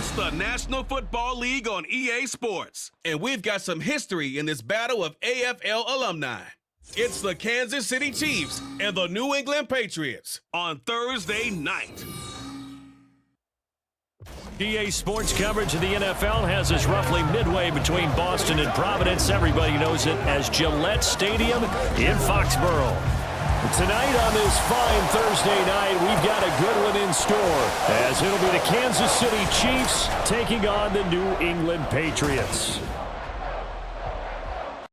It's the National Football League on EA Sports, and we've got some history in this battle of AFL alumni. It's the Kansas City Chiefs and the New England Patriots on Thursday night. EA Sports coverage of the NFL has us roughly midway between Boston and Providence. Everybody knows it as Gillette Stadium in Foxborough. Tonight on this fine Thursday night, we've got a good one in store, as it'll be the Kansas City Chiefs taking on the New England Patriots.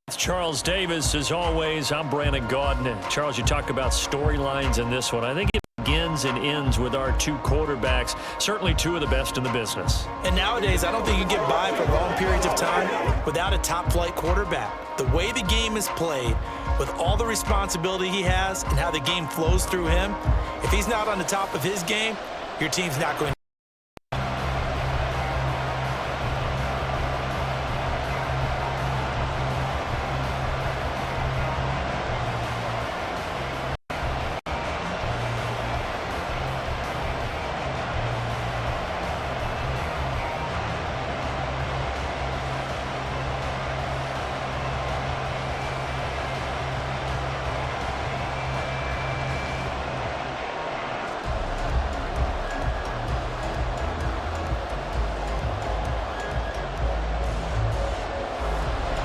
It's Charles Davis, as always. I'm Brandon Gaudin. Charles, you talk about storylines in this one. I think it begins and ends with our two quarterbacks, certainly two of the best in the business. And nowadays, I don't think you can get by for long periods of time without a top-flight quarterback. The way the game is played, with all the responsibility he has and how the game flows through him, if he's not on the top of his game, your team's not going to.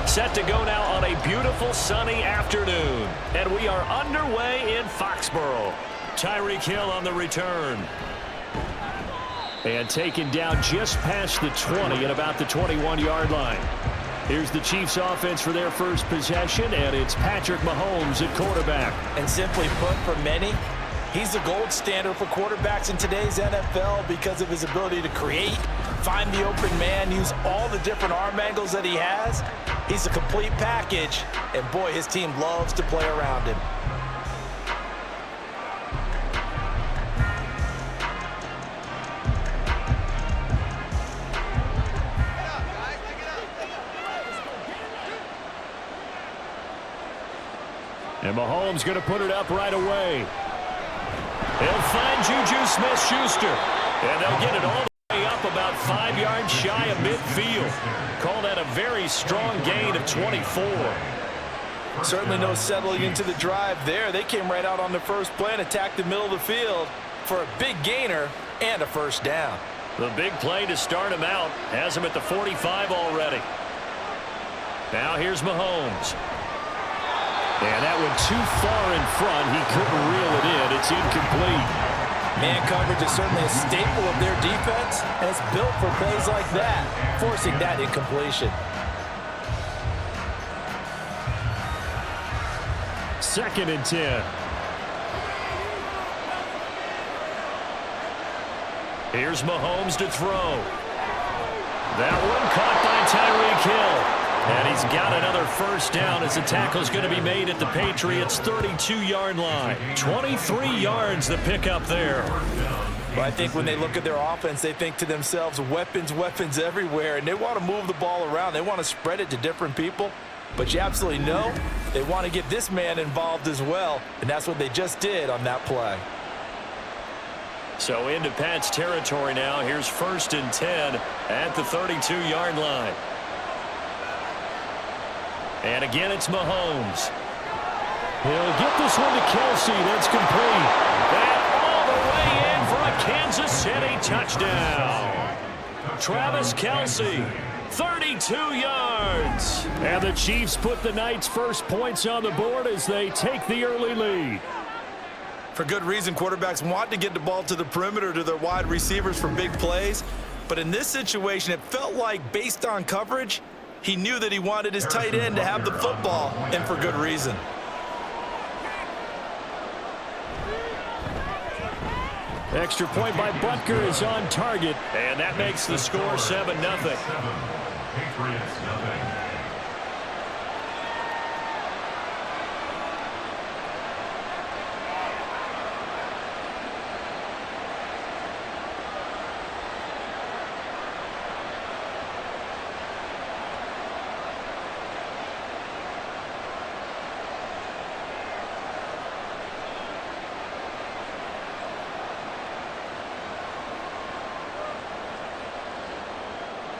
Set to go now on a beautiful sunny afternoon. And we are underway in Foxborough. Tyreek Hill on the return. And taken down just past the 20 at about the 21-yard line. Here's the Chiefs offense for their first possession, and it's Patrick Mahomes at quarterback. And simply put, for many, he's the gold standard for quarterbacks in today's NFL because of his ability to create, find the open man, use all the different arm angles that he has. He's a complete package, and boy, his team loves to play around him. And Mahomes going to put it up right away. He'll find Juju Smith-Schuster, and they'll get it all the way up about 5 yards shy of midfield. Call that a very strong gain of 24. Certainly no settling into the drive there. They came right out on the first play and attacked the middle of the field for a big gainer and a first down. The big play to start him out has him at the 45 already. Now here's Mahomes. And that one too far in front. He couldn't reel it in. It's incomplete. Man coverage is certainly a staple of their defense, and it's built for plays like that, forcing that incompletion. Second and 10. Here's Mahomes to throw. That one caught by Tyreek Hill. And he's got another first down as the tackle's going to be made at the Patriots' 32-yard line. 23 yards the pickup there. Well, I think when they look at their offense, they think to themselves, weapons, weapons everywhere, and they want to move the ball around. They want to spread it to different people. But you absolutely know they want to get this man involved as well, and that's what they just did on that play. So into Pat's territory now. Here's 1st and 10 at the 32-yard line. And again, it's Mahomes. He'll get this one to Kelsey. That's complete. And all the way in for a Kansas City touchdown. Travis Kelsey, 32 yards. And the Chiefs put the night's first points on the board as they take the early lead. For good reason, quarterbacks want to get the ball to the perimeter to their wide receivers for big plays. But in this situation, it felt like, based on coverage, he knew that he wanted his tight end to have the football, and for good reason. Extra point by Butker is on target, and that makes the score 7-0.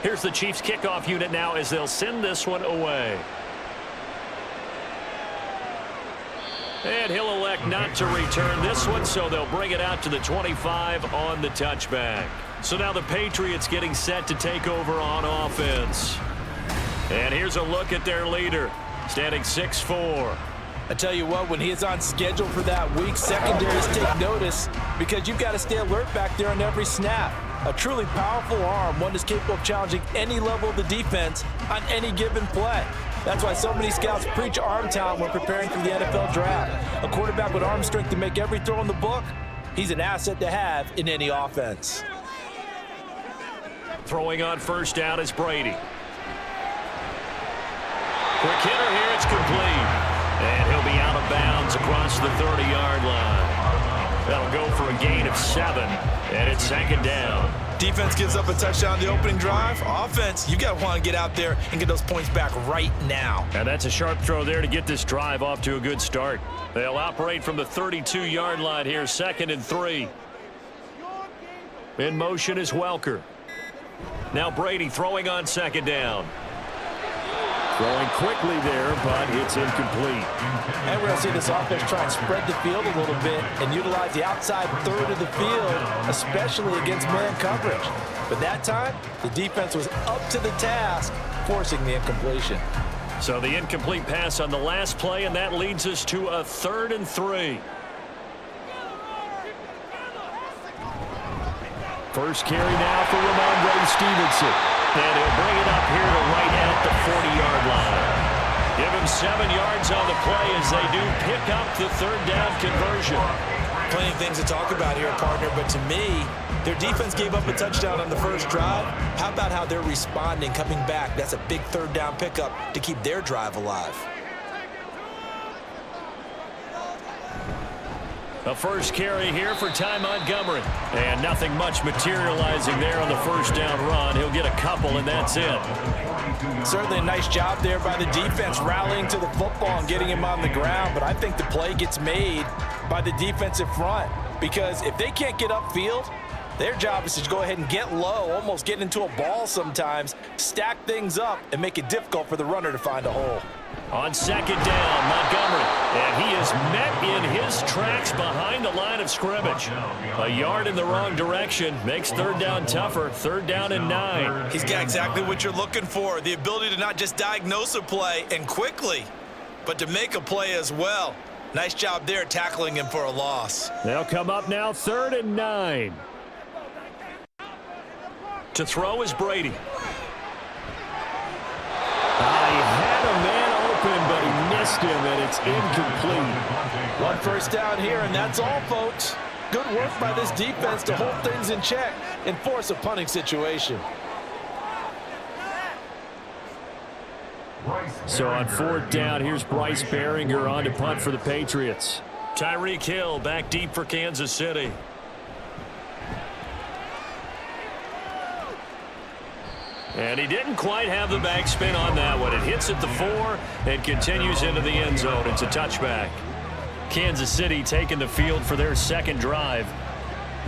Here's the Chiefs kickoff unit now as they'll send this one away. And he'll elect not to return this one, so they'll bring it out to the 25 on the touchback. So now the Patriots getting set to take over on offense. And here's a look at their leader, standing 6'4". I tell you what, when he is on schedule for that week, secondaries take notice because you've got to stay alert back there on every snap. A truly powerful arm, one that's capable of challenging any level of the defense on any given play. That's why so many scouts preach arm talent when preparing for the NFL draft. A quarterback with arm strength to make every throw in the book, he's an asset to have in any offense. Throwing on first down is Brady. Quick hitter here, it's complete. And he'll be out of bounds across the 30-yard line. That'll go for a gain of 7, and it's second down. Defense gives up a touchdown the opening drive. Offense, you got to want to get out there and get those points back right now. And that's a sharp throw there to get this drive off to a good start. They'll operate from the 32-yard line here, 2nd and 3. In motion is Welker. Now Brady throwing on second down. Throwing quickly there, but it's incomplete. And we're going to see this offense try and spread the field a little bit and utilize the outside third of the field, especially against man coverage. But that time, the defense was up to the task, forcing the incompletion. So the incomplete pass on the last play, and that leads us to a 3rd and 3. First carry now for Ramondre Stevenson. And he'll bring it up here to right at the 40-yard line. Give him 7 yards on the play as they do pick up the 3rd down conversion. Plenty of things to talk about here, partner, but to me, their defense gave up a touchdown on the first drive. How about how they're responding, coming back? That's a big 3rd down pickup to keep their drive alive. A first carry here for Ty Montgomery. And nothing much materializing there on the first down run. He'll get a couple, and that's it. Certainly a nice job there by the defense, rallying to the football and getting him on the ground. But I think the play gets made by the defensive front. Because if they can't get upfield, their job is to go ahead and get low, almost get into a ball sometimes, stack things up, and make it difficult for the runner to find a hole. On second down, Montgomery, and he is met in his tracks behind the line of scrimmage. A yard in the wrong direction makes 3rd down tougher. 3rd down and 9. He's got exactly what you're looking for, the ability to not just diagnose a play and quickly, but to make a play as well. Nice job there tackling him for a loss. They'll come up now 3rd and 9. To throw is Brady. He had a man open, but he missed him, and it's incomplete. 1 first down here, and that's all, folks. Good work by this defense to hold things in check and force a punting situation. So on 4th down, here's Bryce Behringer on to punt for the Patriots. Tyreek Hill back deep for Kansas City. And he didn't quite have the backspin on that one. It hits at the 4 and continues into the end zone. It's a touchback. Kansas City taking the field for their 2nd drive.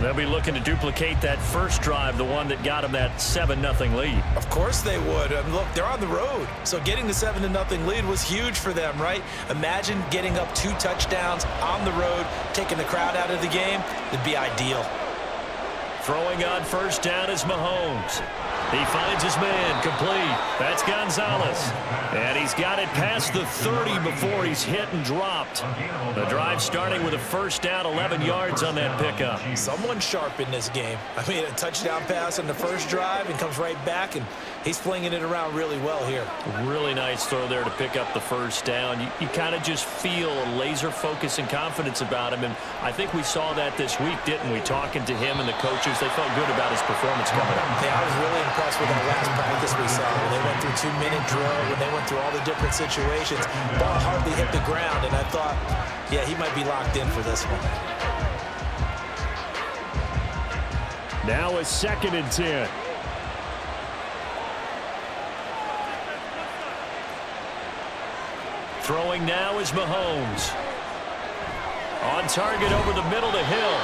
They'll be looking to duplicate that first drive, the one that got them that 7-0 lead. Of course they would. I mean, look, they're on the road. So getting the 7-0 lead was huge for them, right? Imagine getting up 2 touchdowns on the road, taking the crowd out of the game. It'd be ideal. Throwing on first down is Mahomes. He finds his man, complete. That's Gonzalez. And he's got it past the 30 before he's hit and dropped. The drive starting with a first down, 11 yards on that pickup. Someone sharp in this game. I mean, a touchdown pass on the first drive and comes right back, and he's flinging it around really well here. Really nice throw there to pick up the first down. You kind of just feel a laser focus and confidence about him, and I think we saw that this week, didn't we? Talking to him and the coaches, they felt good about his performance coming up. Yeah, I was really impressed with that last practice we saw when they went through 2-minute drill, when they went through all the different situations. Ball hardly hit the ground, and I thought, yeah, he might be locked in for this one. Now a 2nd and 10. Throwing now is Mahomes. On target over the middle to Hill.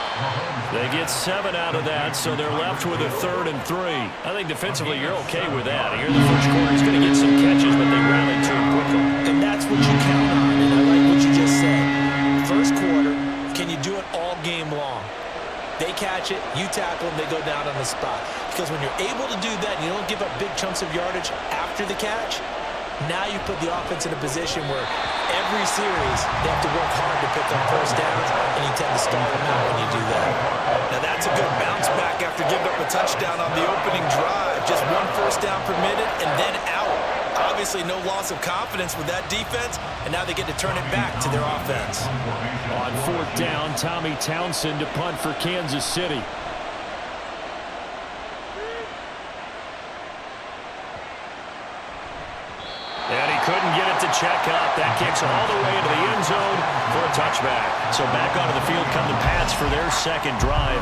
They get 7 out of that, so they're left with a 3rd and 3. I think defensively you're okay with that. Here in the first quarter, he's going to get some catches, but they rallied to him quickly. And that's what you count on, and I like what you just said. First quarter, can you do it all game long? They catch it, you tackle them, they go down on the spot. Because when you're able to do that and you don't give up big chunks of yardage after the catch, now you put the offense in a position where every series they have to work hard to pick up first downs, and you tend to stall them out when you do that. Now that's a good bounce back after giving up a touchdown on the opening drive. Just 1 first down permitted and then out. Obviously no loss of confidence with that defense, and now they get to turn it back to their offense. On 4th down, Tommy Townsend to punt for Kansas City. And he couldn't get it to check up. That kicks all the way into the end zone for a touchback. So back onto the field come the Pats for their second drive.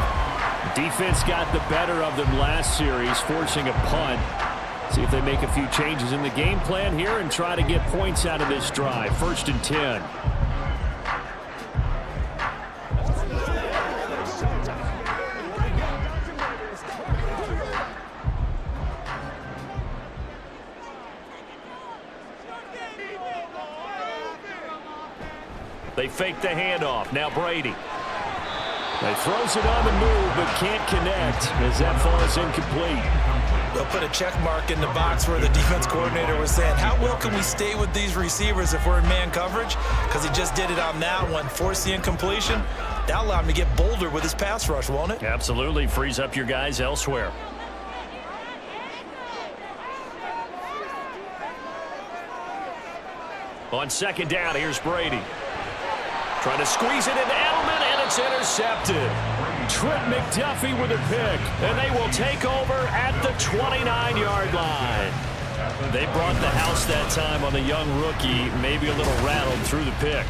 Defense got the better of them last series, forcing a punt. See if they make a few changes in the game plan here and try to get points out of this drive. 1st and 10. They fake the handoff. Now Brady. They throws it on the move, but can't connect as that falls incomplete. They'll put a check mark in the box where the defense coordinator was saying, how well can we stay with these receivers if we're in man coverage? Because he just did it on that one, forced the incompletion. That'll allow him to get bolder with his pass rush, won't it? Absolutely. Frees up your guys elsewhere. On 2nd down, here's Brady. Trying to squeeze it into Edelman, and it's intercepted. Trent McDuffie with a pick, and they will take over at the 29-yard line. They brought the house that time on the young rookie, maybe a little rattled through the pick.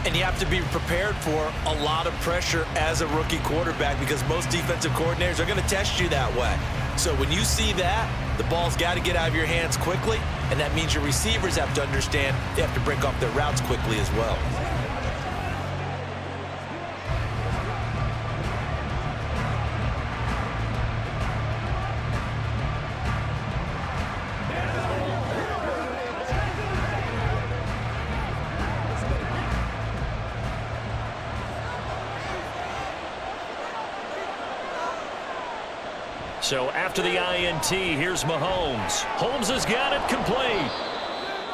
And you have to be prepared for a lot of pressure as a rookie quarterback because most defensive coordinators are going to test you that way. So when you see that, the ball's got to get out of your hands quickly, and that means your receivers have to understand they have to break off their routes quickly as well. So after the INT, here's Mahomes. Holmes has got it complete.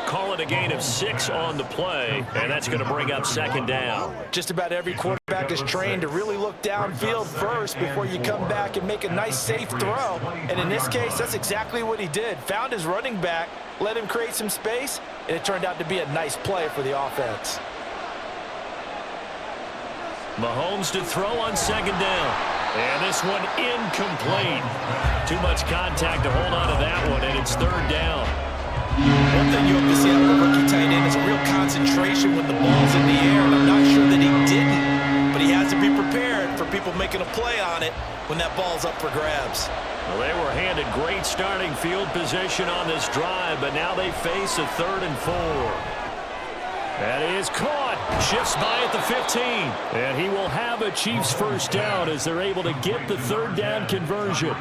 Call it a gain of 6 on the play, and that's going to bring up 2nd down. Just about every quarterback is trained to really look downfield first before you come back and make a nice, safe throw. And in this case, that's exactly what he did. Found his running back, let him create some space, and it turned out to be a nice play for the offense. Mahomes to throw on 2nd down. And this one incomplete. Too much contact to hold on to that one, and it's 3rd down. One thing you hope to see out of a rookie tight end is a real concentration when the ball's in the air, and I'm not sure that he didn't, but he has to be prepared for people making a play on it when that ball's up for grabs. Well, they were handed great starting field position on this drive, but now they face a 3rd and 4. That is caught. Shifts by at the 15. And he will have a Chiefs first down as they're able to get the 3rd down conversion.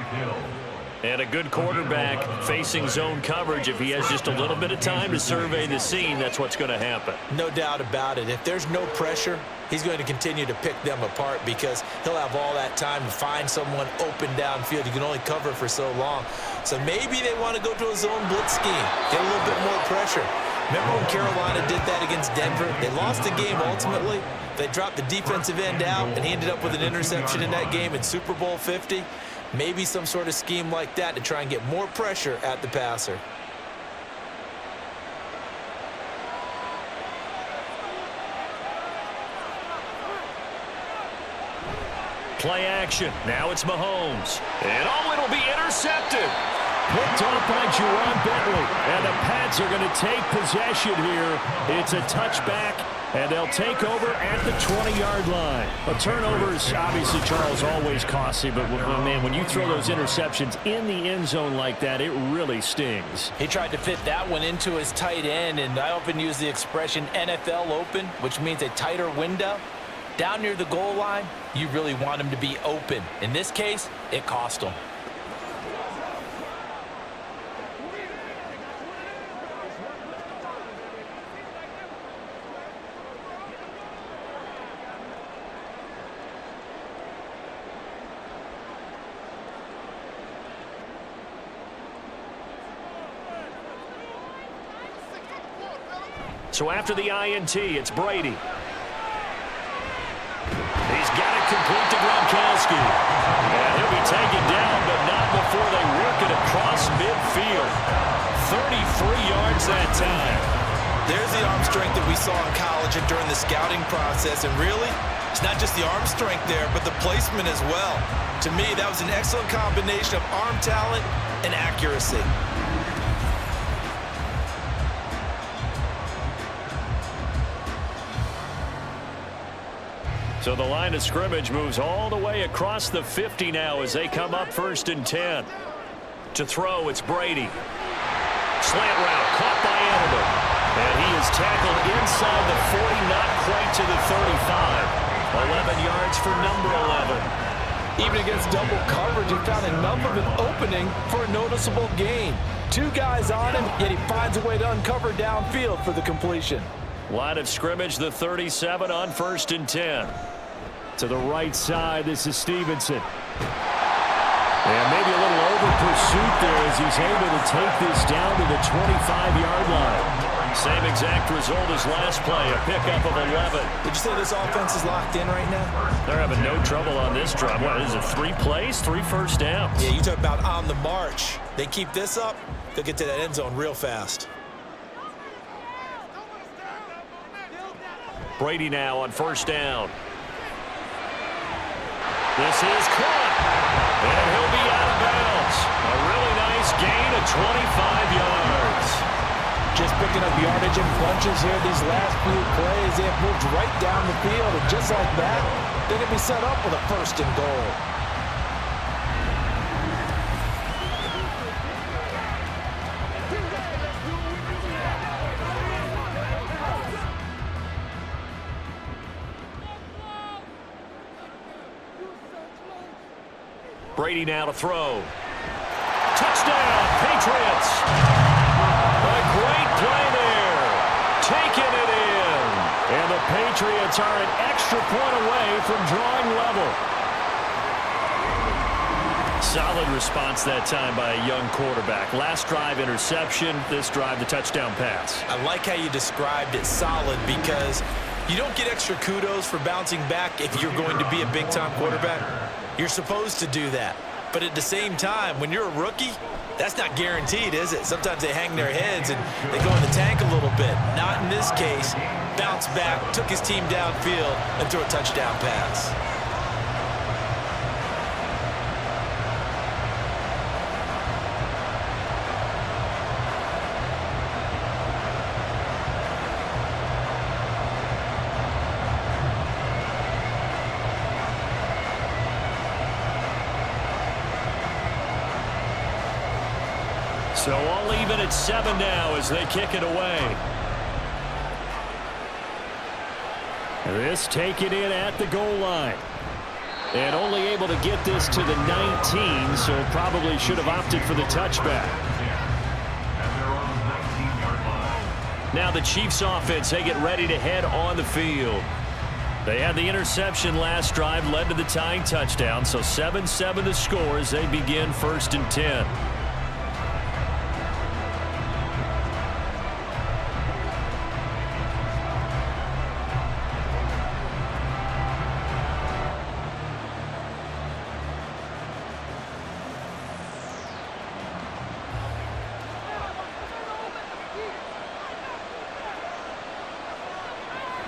And a good quarterback facing zone coverage. If he has just a little bit of time to survey the scene, that's what's going to happen. No doubt about it. If there's no pressure, he's going to continue to pick them apart because he'll have all that time to find someone open downfield. You can only cover for so long. So maybe they want to go to a zone blitz scheme, get a little bit more pressure. Remember when Carolina did that against Denver? They lost the game ultimately. They dropped the defensive end out, and he ended up with an interception in that game in Super Bowl 50. Maybe some sort of scheme like that to try and get more pressure at the passer. Play action. Now it's Mahomes. And it'll be intercepted. Picked off by Jerron Bentley. And the Pats are going to take possession here. It's a touchback, and they'll take over at the 20-yard line. Well, turnovers, obviously, Charles, always costly. But, man, when you throw those interceptions in the end zone like that, it really stings. He tried to fit that one into his tight end, and I often use the expression NFL open, which means a tighter window. Down near the goal line, you really want him to be open. In this case, it cost him. So after the INT, it's Brady. He's got it complete to Gronkowski. And he'll be taken down, but not before they work it across midfield. 33 yards that time. There's the arm strength that we saw in college and during the scouting process. And really, it's not just the arm strength there, but the placement as well. To me, that was an excellent combination of arm talent and accuracy. So the line of scrimmage moves all the way across the 50 now as they come up 1st and 10. To throw, it's Brady. Slant route, caught by Edelman. And he is tackled inside the 40, not quite to the 35. 11 yards for number 11. Even against double coverage, he found enough of an opening for a noticeable gain. 2 guys on him, yet he finds a way to uncover downfield for the completion. Line of scrimmage, the 37 on 1st and 10. To the right side, this is Stevenson. And maybe a little over pursuit there as he's able to take this down to the 25-yard line. Same exact result as last play, a pickup of 11. Would you say this offense is locked in right now? They're having no trouble on this drive. What is it, 3 plays, 3 first downs? Yeah, you talk about on the march. They keep this up, they'll get to that end zone real fast. Brady now on 1st down. This is caught, and he'll be out of bounds. A really nice gain of 25 yards. Just picking up yardage in bunches here these last few plays. They have moved right down the field, and just like that, they're going to be set up with a 1st and goal. Brady now to throw. Touchdown, Patriots. A great play there. Taking it in. And the Patriots are an extra point away from drawing level. Solid response that time by a young quarterback. Last drive, interception. This drive, the touchdown pass. I like how you described it solid because you don't get extra kudos for bouncing back if you're going to be a big-time quarterback. You're supposed to do that. But at the same time, when you're a rookie, that's not guaranteed, is it? Sometimes they hang their heads and they go in the tank a little bit. Not in this case. Bounced back, took his team downfield, and threw a touchdown pass. So all even at 7 now as they kick it away. This taken in at the goal line. And only able to get this to the 19, so probably should have opted for the touchback. Now the Chiefs offense, they get ready to head on the field. They had the interception last drive, led to the tying touchdown, so 7-7 the score as they begin 1st and 10.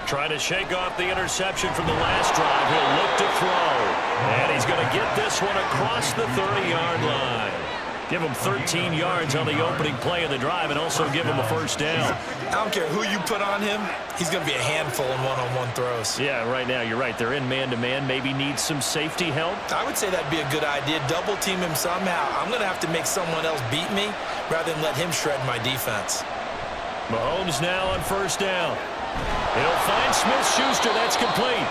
Trying to shake off the interception from the last drive. He'll look to throw. And he's going to get this one across the 30-yard line. Give him 13 yards on the opening play of the drive and also give him a 1st down. I don't care who you put on him. He's going to be a handful in one-on-one throws. Yeah, right now, you're right. They're in man-to-man. Maybe needs some safety help. I would say that'd be a good idea. Double team him somehow. I'm going to have to make someone else beat me rather than let him shred my defense. Mahomes now on 1st down. He'll find Smith-Schuster. That's complete.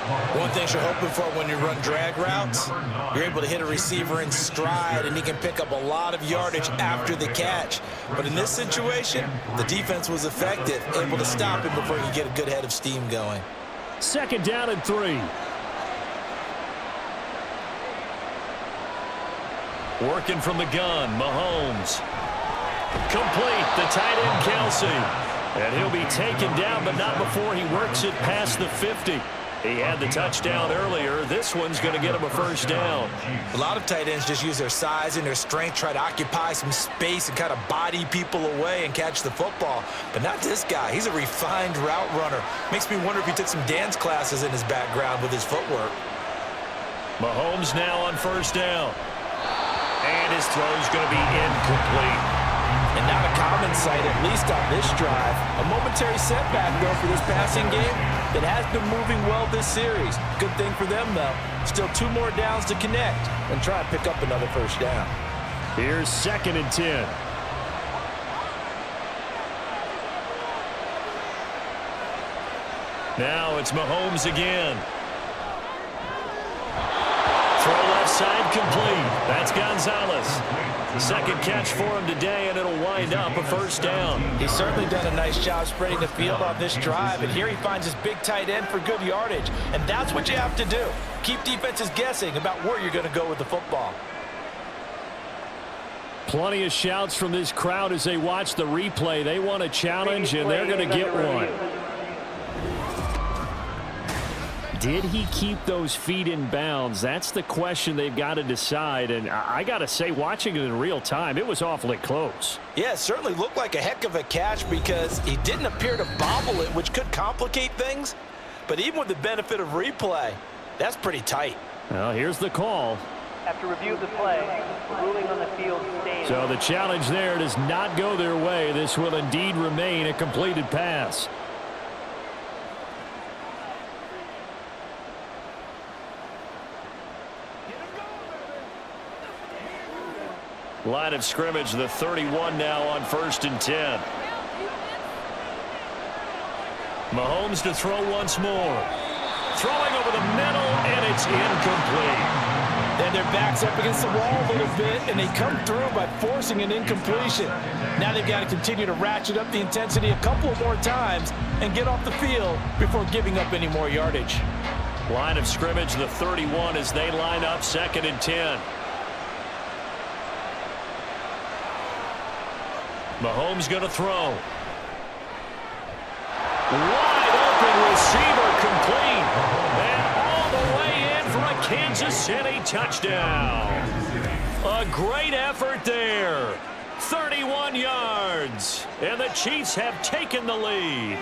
One thing you're hoping for when you run drag routes, you're able to hit a receiver in stride, and he can pick up a lot of yardage after the catch. But in this situation, the defense was effective, able to stop him before he could get a good head of steam going. 2nd down and 3. Working from the gun, Mahomes. Complete, the tight end, Kelsey. And he'll be taken down, but not before he works it past the 50. He had the touchdown earlier. This one's going to get him a 1st down. A lot of tight ends just use their size and their strength, try to occupy some space and kind of body people away and catch the football. But not this guy. He's a refined route runner. Makes me wonder if he took some dance classes in his background with his footwork. Mahomes now on 1st down. And his throw's going to be incomplete. And not a common sight, at least on this drive. A momentary setback, though, for this passing game that has been moving well this series. Good thing for them, though. Still 2 more downs to connect and try to pick up another 1st down. Here's 2nd and 10. Now it's Mahomes again. Throw left side complete. That's Gonzalez. 2nd catch for him today, and it'll wind up a 1st down. He's certainly done a nice job spreading the field on this drive, and here he finds his big tight end for good yardage. And that's what you have to do. Keep defenses guessing about where you're going to go with the football. Plenty of shouts from this crowd as they watch the replay. They want a challenge, and they're going to get one. Did he keep those feet in bounds? That's the question they've got to decide. And I got to say, watching it in real time, it was awfully close. Yeah, it certainly looked like a heck of a catch because he didn't appear to bobble it, which could complicate things. But even with the benefit of replay, that's pretty tight. Well, here's the call. After review of the play, ruling on the field stands. So the challenge there does not go their way. This will indeed remain a completed pass. Line of scrimmage, the 31 now on 1st and 10. Mahomes to throw once more. Throwing over the middle, and it's incomplete. Then their back's up against the wall a little bit, and they come through by forcing an incompletion. Now they've got to continue to ratchet up the intensity a couple more times and get off the field before giving up any more yardage. Line of scrimmage, the 31 as they line up 2nd and 10. Mahomes going to throw. Wide open receiver complete. And all the way in for a Kansas City touchdown. A great effort there. 31 yards. And the Chiefs have taken the lead.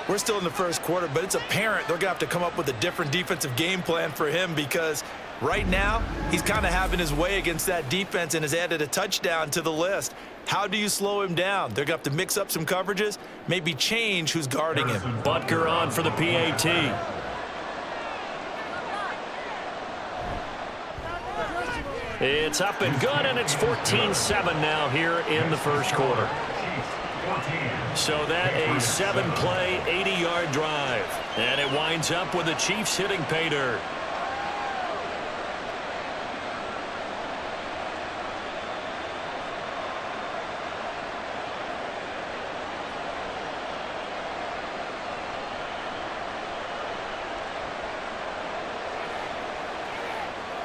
We're still in the 1st quarter, but it's apparent they're going to have to come up with a different defensive game plan for him because right now he's kind of having his way against that defense and has added a touchdown to the list. How do you slow him down? They're going to have to mix up some coverages, maybe change who's guarding him. Butker on for the PAT. It's up and good, and it's 14-7 now here in the 1st quarter. So that a 7-play, 80-yard drive. And it winds up with the Chiefs hitting pay dirt.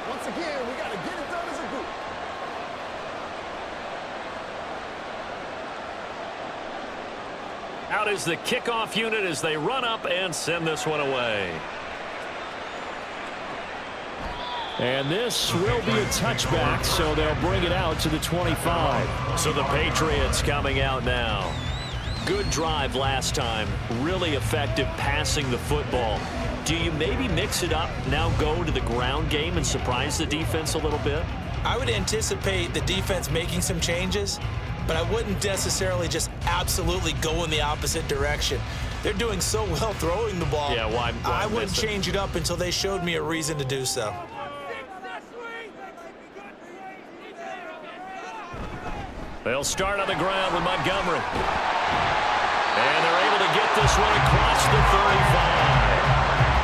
Once again, we got to get it done as a group. Out is the kickoff unit as they run up and send this one away. And this will be a touchback, so they'll bring it out to the 25. So the Patriots coming out now. Good drive last time. Really effective passing the football. Do you maybe mix it up, now go to the ground game and surprise the defense a little bit? I would anticipate the defense making some changes, but I wouldn't necessarily just absolutely go in the opposite direction. They're doing so well throwing the ball. Yeah, why I wouldn't change it up until they showed me a reason to do so. They'll start on the ground with Montgomery. And they're able to get this one across the 35.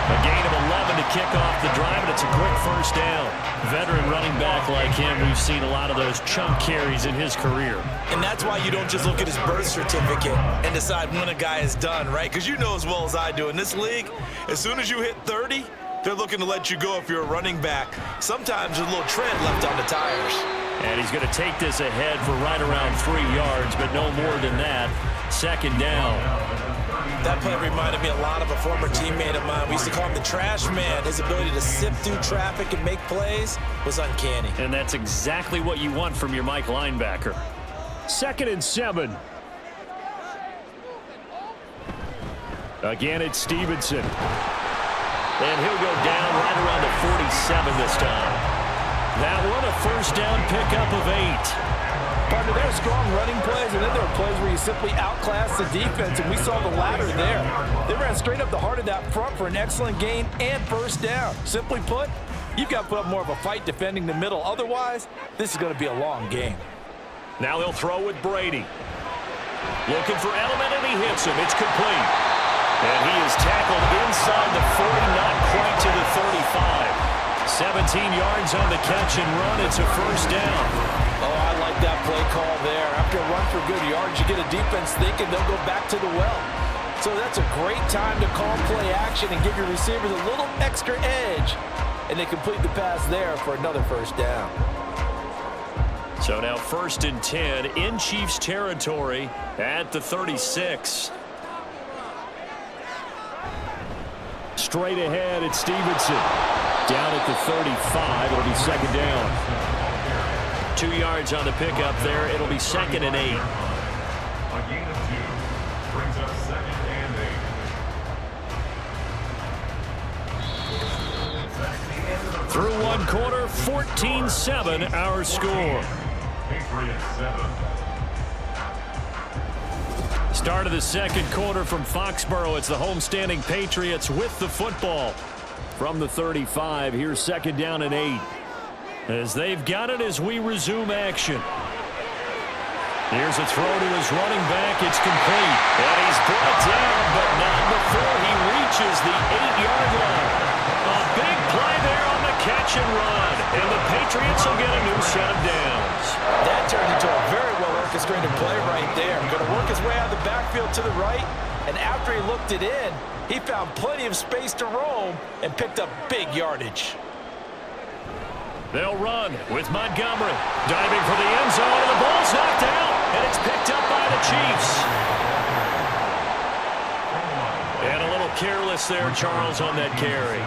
A gain of 11 to kick off the drive, and it's a quick first down. Veteran running back like him, we've seen a lot of those chunk carries in his career. And that's why you don't just look at his birth certificate and decide when a guy is done, right? Because you know as well as I do, in this league, as soon as you hit 30, they're looking to let you go if you're a running back. Sometimes there's a little tread left on the tires. And he's going to take this ahead for right around 3 yards, but no more than that. Second down. That play reminded me a lot of a former teammate of mine. We used to call him the trash man. His ability to sift through traffic and make plays was uncanny. And that's exactly what you want from your Mike linebacker. 2nd and 7. Again, it's Stevenson. And he'll go down right around the 47 this time. That one a first down pickup of 8. Partner, there are strong running plays, and then there are plays where you simply outclass the defense, and we saw the latter there. They ran straight up the heart of that front for an excellent gain and first down. Simply put, you've got to put up more of a fight defending the middle. Otherwise, this is going to be a long game. Now they'll throw with Brady. Looking for Edelman, and he hits him. It's complete. And he is tackled inside the 40, not quite to the 35. 17 yards on the catch and run. It's a first down. Oh, I like that play call there. After a run for good yards, you get a defense thinking they'll go back to the well. So that's a great time to call play action and give your receivers a little extra edge. And they complete the pass there for another first down. So now 1st and 10 in Chiefs territory at the 36. Straight ahead, it's Stevenson. Down at the 35, it'll be second down. 2 yards on the pickup there. It'll be 2nd and 8. A gain of 2 brings up 2nd and 8. Through one quarter, 14-7 our score. Patriots 7. Start of the second quarter from Foxborough. It's the homestanding Patriots with the football. From the 35, here's 2nd down and 8. As they've got it as we resume action. Here's a throw to his running back. It's complete. And he's brought down, but not before he reaches the 8-yard line. A big play there on the catch and run. And the Patriots will get a new set of downs. That turned into a very well-orchestrated play right there. Going to work his way out of the backfield to the right. And after he looked it in, he found plenty of space to roam and picked up big yardage. They'll run with Montgomery. Diving for the end zone, and the ball's knocked out. And it's picked up by the Chiefs. And a little careless there, Charles, on that carry.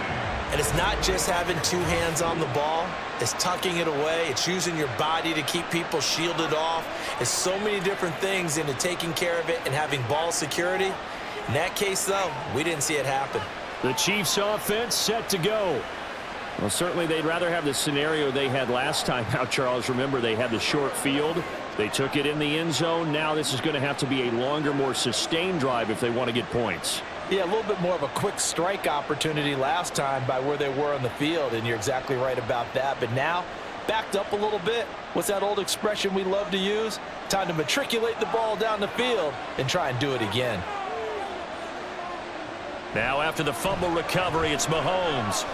And it's not just having 2 hands on the ball. It's tucking it away. It's using your body to keep people shielded off. It's so many different things into taking care of it and having ball security. In that case, though, we didn't see it happen. The Chiefs offense set to go. Well, certainly they'd rather have the scenario they had last time out, Charles. Remember, they had the short field. They took it in the end zone. Now this is going to have to be a longer, more sustained drive if they want to get points. Yeah, a little bit more of a quick strike opportunity last time by where they were on the field, and you're exactly right about that. But now, backed up a little bit. What's that old expression we love to use? Time to matriculate the ball down the field and try and do it again. Now after the fumble recovery, it's Mahomes.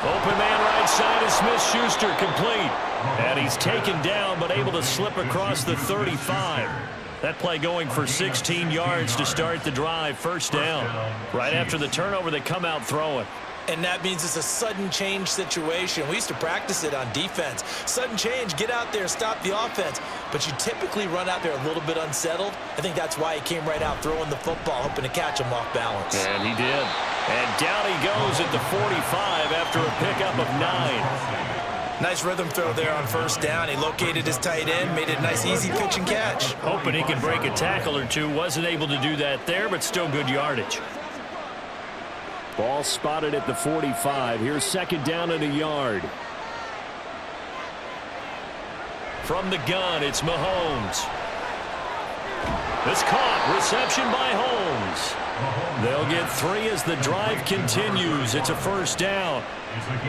Open man right side is Smith-Schuster, complete. And he's taken down but able to slip across the 35. That play going for 16 yards to start the drive. First down. Right after the turnover, they come out throwing. And that means it's a sudden change situation. We used to practice it on defense. Sudden change, get out there, stop the offense. But you typically run out there a little bit unsettled. I think that's why he came right out throwing the football, hoping to catch him off balance. And he did. And down he goes at the 45 after a pickup of 9. Nice rhythm throw there on first down. He located his tight end, made it a nice, easy pitch and catch. Hoping he could break a tackle or two. Wasn't able to do that there, but still good yardage. Ball spotted at the 45. Here's second down and a yard. From the gun, it's Mahomes. It's caught. Reception by Holmes. They'll get 3 as the drive continues. It's a first down.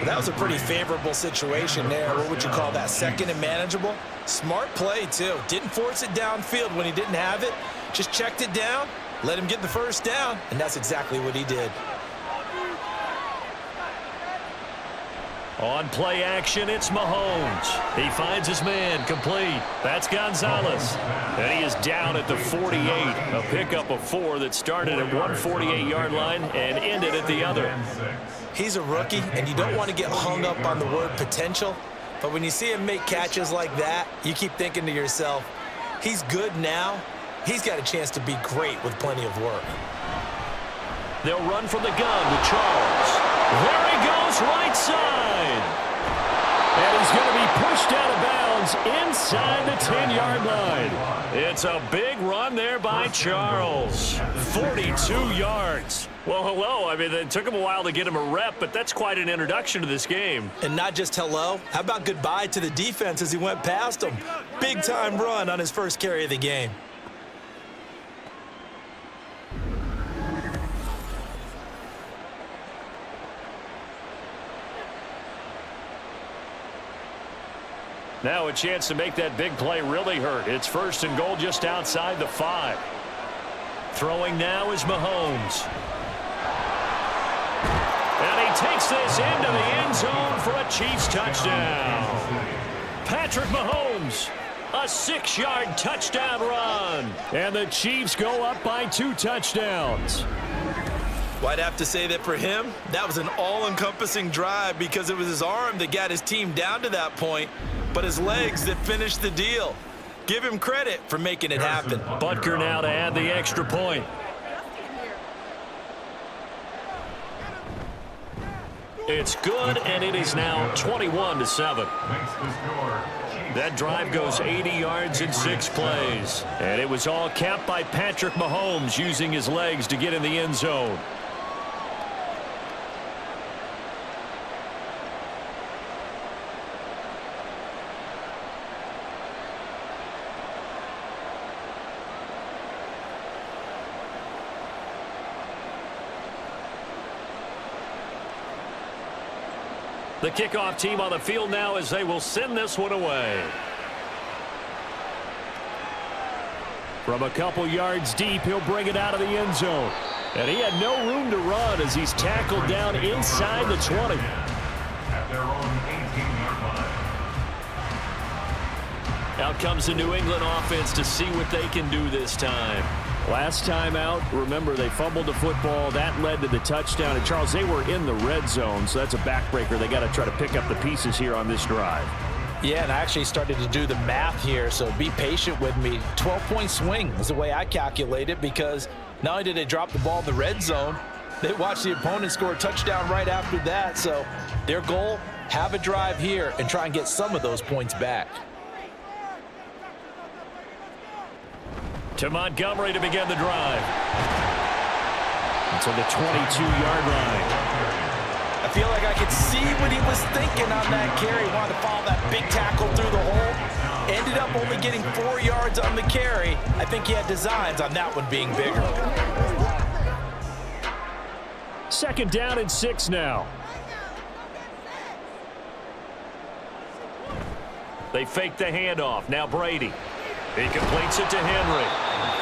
That was a pretty favorable situation there. What would you call that? Second and manageable? Smart play, too. Didn't force it downfield when he didn't have it. Just checked it down, let him get the first down, and that's exactly what he did. On play action, it's Mahomes. He finds his man, complete. That's Gonzalez. And he is down at the 48. A pickup of 4 that started at one 48-yard line and ended at the other. He's a rookie, and you don't want to get hung up on the word potential. But when you see him make catches like that, you keep thinking to yourself, he's good now. He's got a chance to be great with plenty of work. They'll run from the gun to Charles. There he goes, right side. And he's going to be pushed out of bounds inside the 10-yard line. It's a big run there by Charles. 42 yards. Well, hello. I mean, it took him a while to get him a rep, but that's quite an introduction to this game. And not just hello. How about goodbye to the defense as he went past him? Big-time run on his first carry of the game. Now a chance to make that big play really hurt. It's 1st and goal just outside the 5. Throwing now is Mahomes. And he takes this into the end zone for a Chiefs touchdown. Patrick Mahomes, a 6-yard touchdown run. And the Chiefs go up by 2 touchdowns. Well, I'd have to say that for him, that was an all-encompassing drive because it was his arm that got his team down to that point, but his legs that finished the deal. Give him credit for making it happen. Butker now to add the extra point. It's good, and it is now 21-7. That drive goes 80 yards in 6 plays. And it was all capped by Patrick Mahomes using his legs to get in the end zone. The kickoff team on the field now as they will send this one away. From a couple yards deep, he'll bring it out of the end zone. And he had no room to run as he's tackled down inside the 20. At their own 18-yard line. Out comes the New England offense to see what they can do this time. Last time out, remember, they fumbled the football. That led to the touchdown. And, Charles, they were in the red zone, so that's a backbreaker. They got to try to pick up the pieces here on this drive. Yeah, and I actually started to do the math here, so be patient with me. 12-point swing is the way I calculate it because not only did they drop the ball in the red zone, they watched the opponent score a touchdown right after that. So their goal, have a drive here and try and get some of those points back. To Montgomery to begin the drive. Until the 22-yard line. I feel like I could see what he was thinking on that carry. He wanted to follow that big tackle through the hole. Ended up only getting 4 yards on the carry. I think he had designs on that one being bigger. 2nd down and 6 now. They fake the handoff. Now Brady. He completes it to Henry.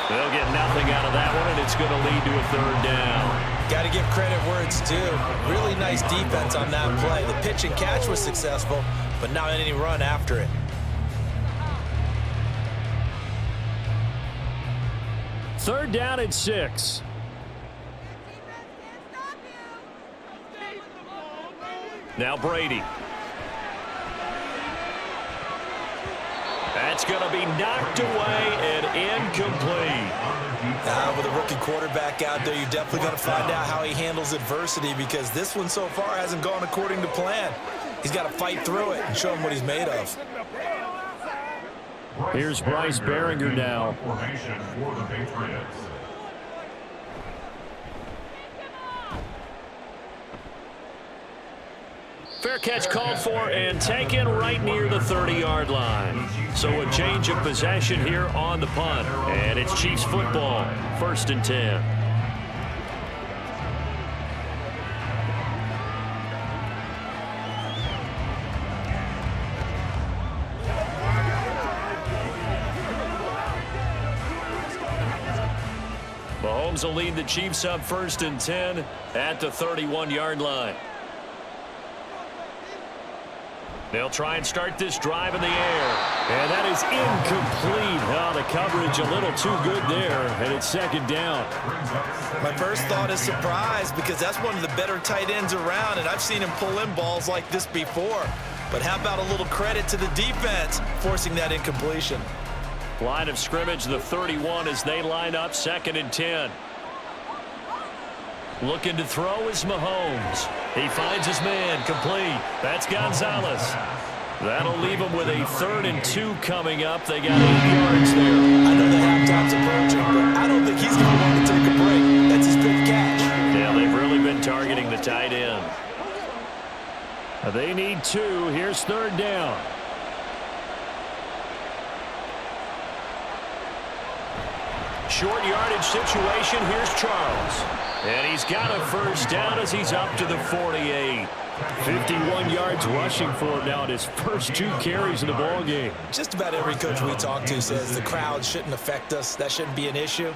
They'll get nothing out of that one, and it's going to lead to a 3rd down. Got to give credit where it's due. Really nice defense on that play. The pitch and catch was successful, but not any run after it. 3rd down and 6. Now Brady. That's going to be knocked away and incomplete. With a rookie quarterback out there, you're definitely going to find out how he handles adversity because this one so far hasn't gone according to plan. He's got to fight through it and show him what he's made of. Here's Bryce Behringer now. Formation for the Patriots. Fair catch called for and taken right near the 30-yard line. So a change of possession here on the punt. And it's Chiefs football, 1st and 10. Mahomes will lead the Chiefs up 1st and 10 at the 31-yard line. They'll try and start this drive in the air. And that is incomplete. Oh, the coverage a little too good there, and it's second down. My first thought is surprise because that's one of the better tight ends around, and I've seen him pull in balls like this before. But how about a little credit to the defense forcing that incompletion? Line of scrimmage, the 31 as they line up, 2nd and 10. Looking to throw is Mahomes. He finds his man, complete. That's Gonzalez. That'll leave him with a 3rd and 2 coming up. They got 8 yards there. I know the halftime's approaching, but I don't think he's going to want to take a break. That's his 5th catch. Yeah, they've really been targeting the tight end. They need 2. Here's 3rd down. Short yardage situation. Here's Charles. And he's got a 1st down as he's up to the 48. 51 yards rushing for him now in his first 2 carries in the ballgame. Just about every coach we talk to says the crowd shouldn't affect us. That shouldn't be an issue.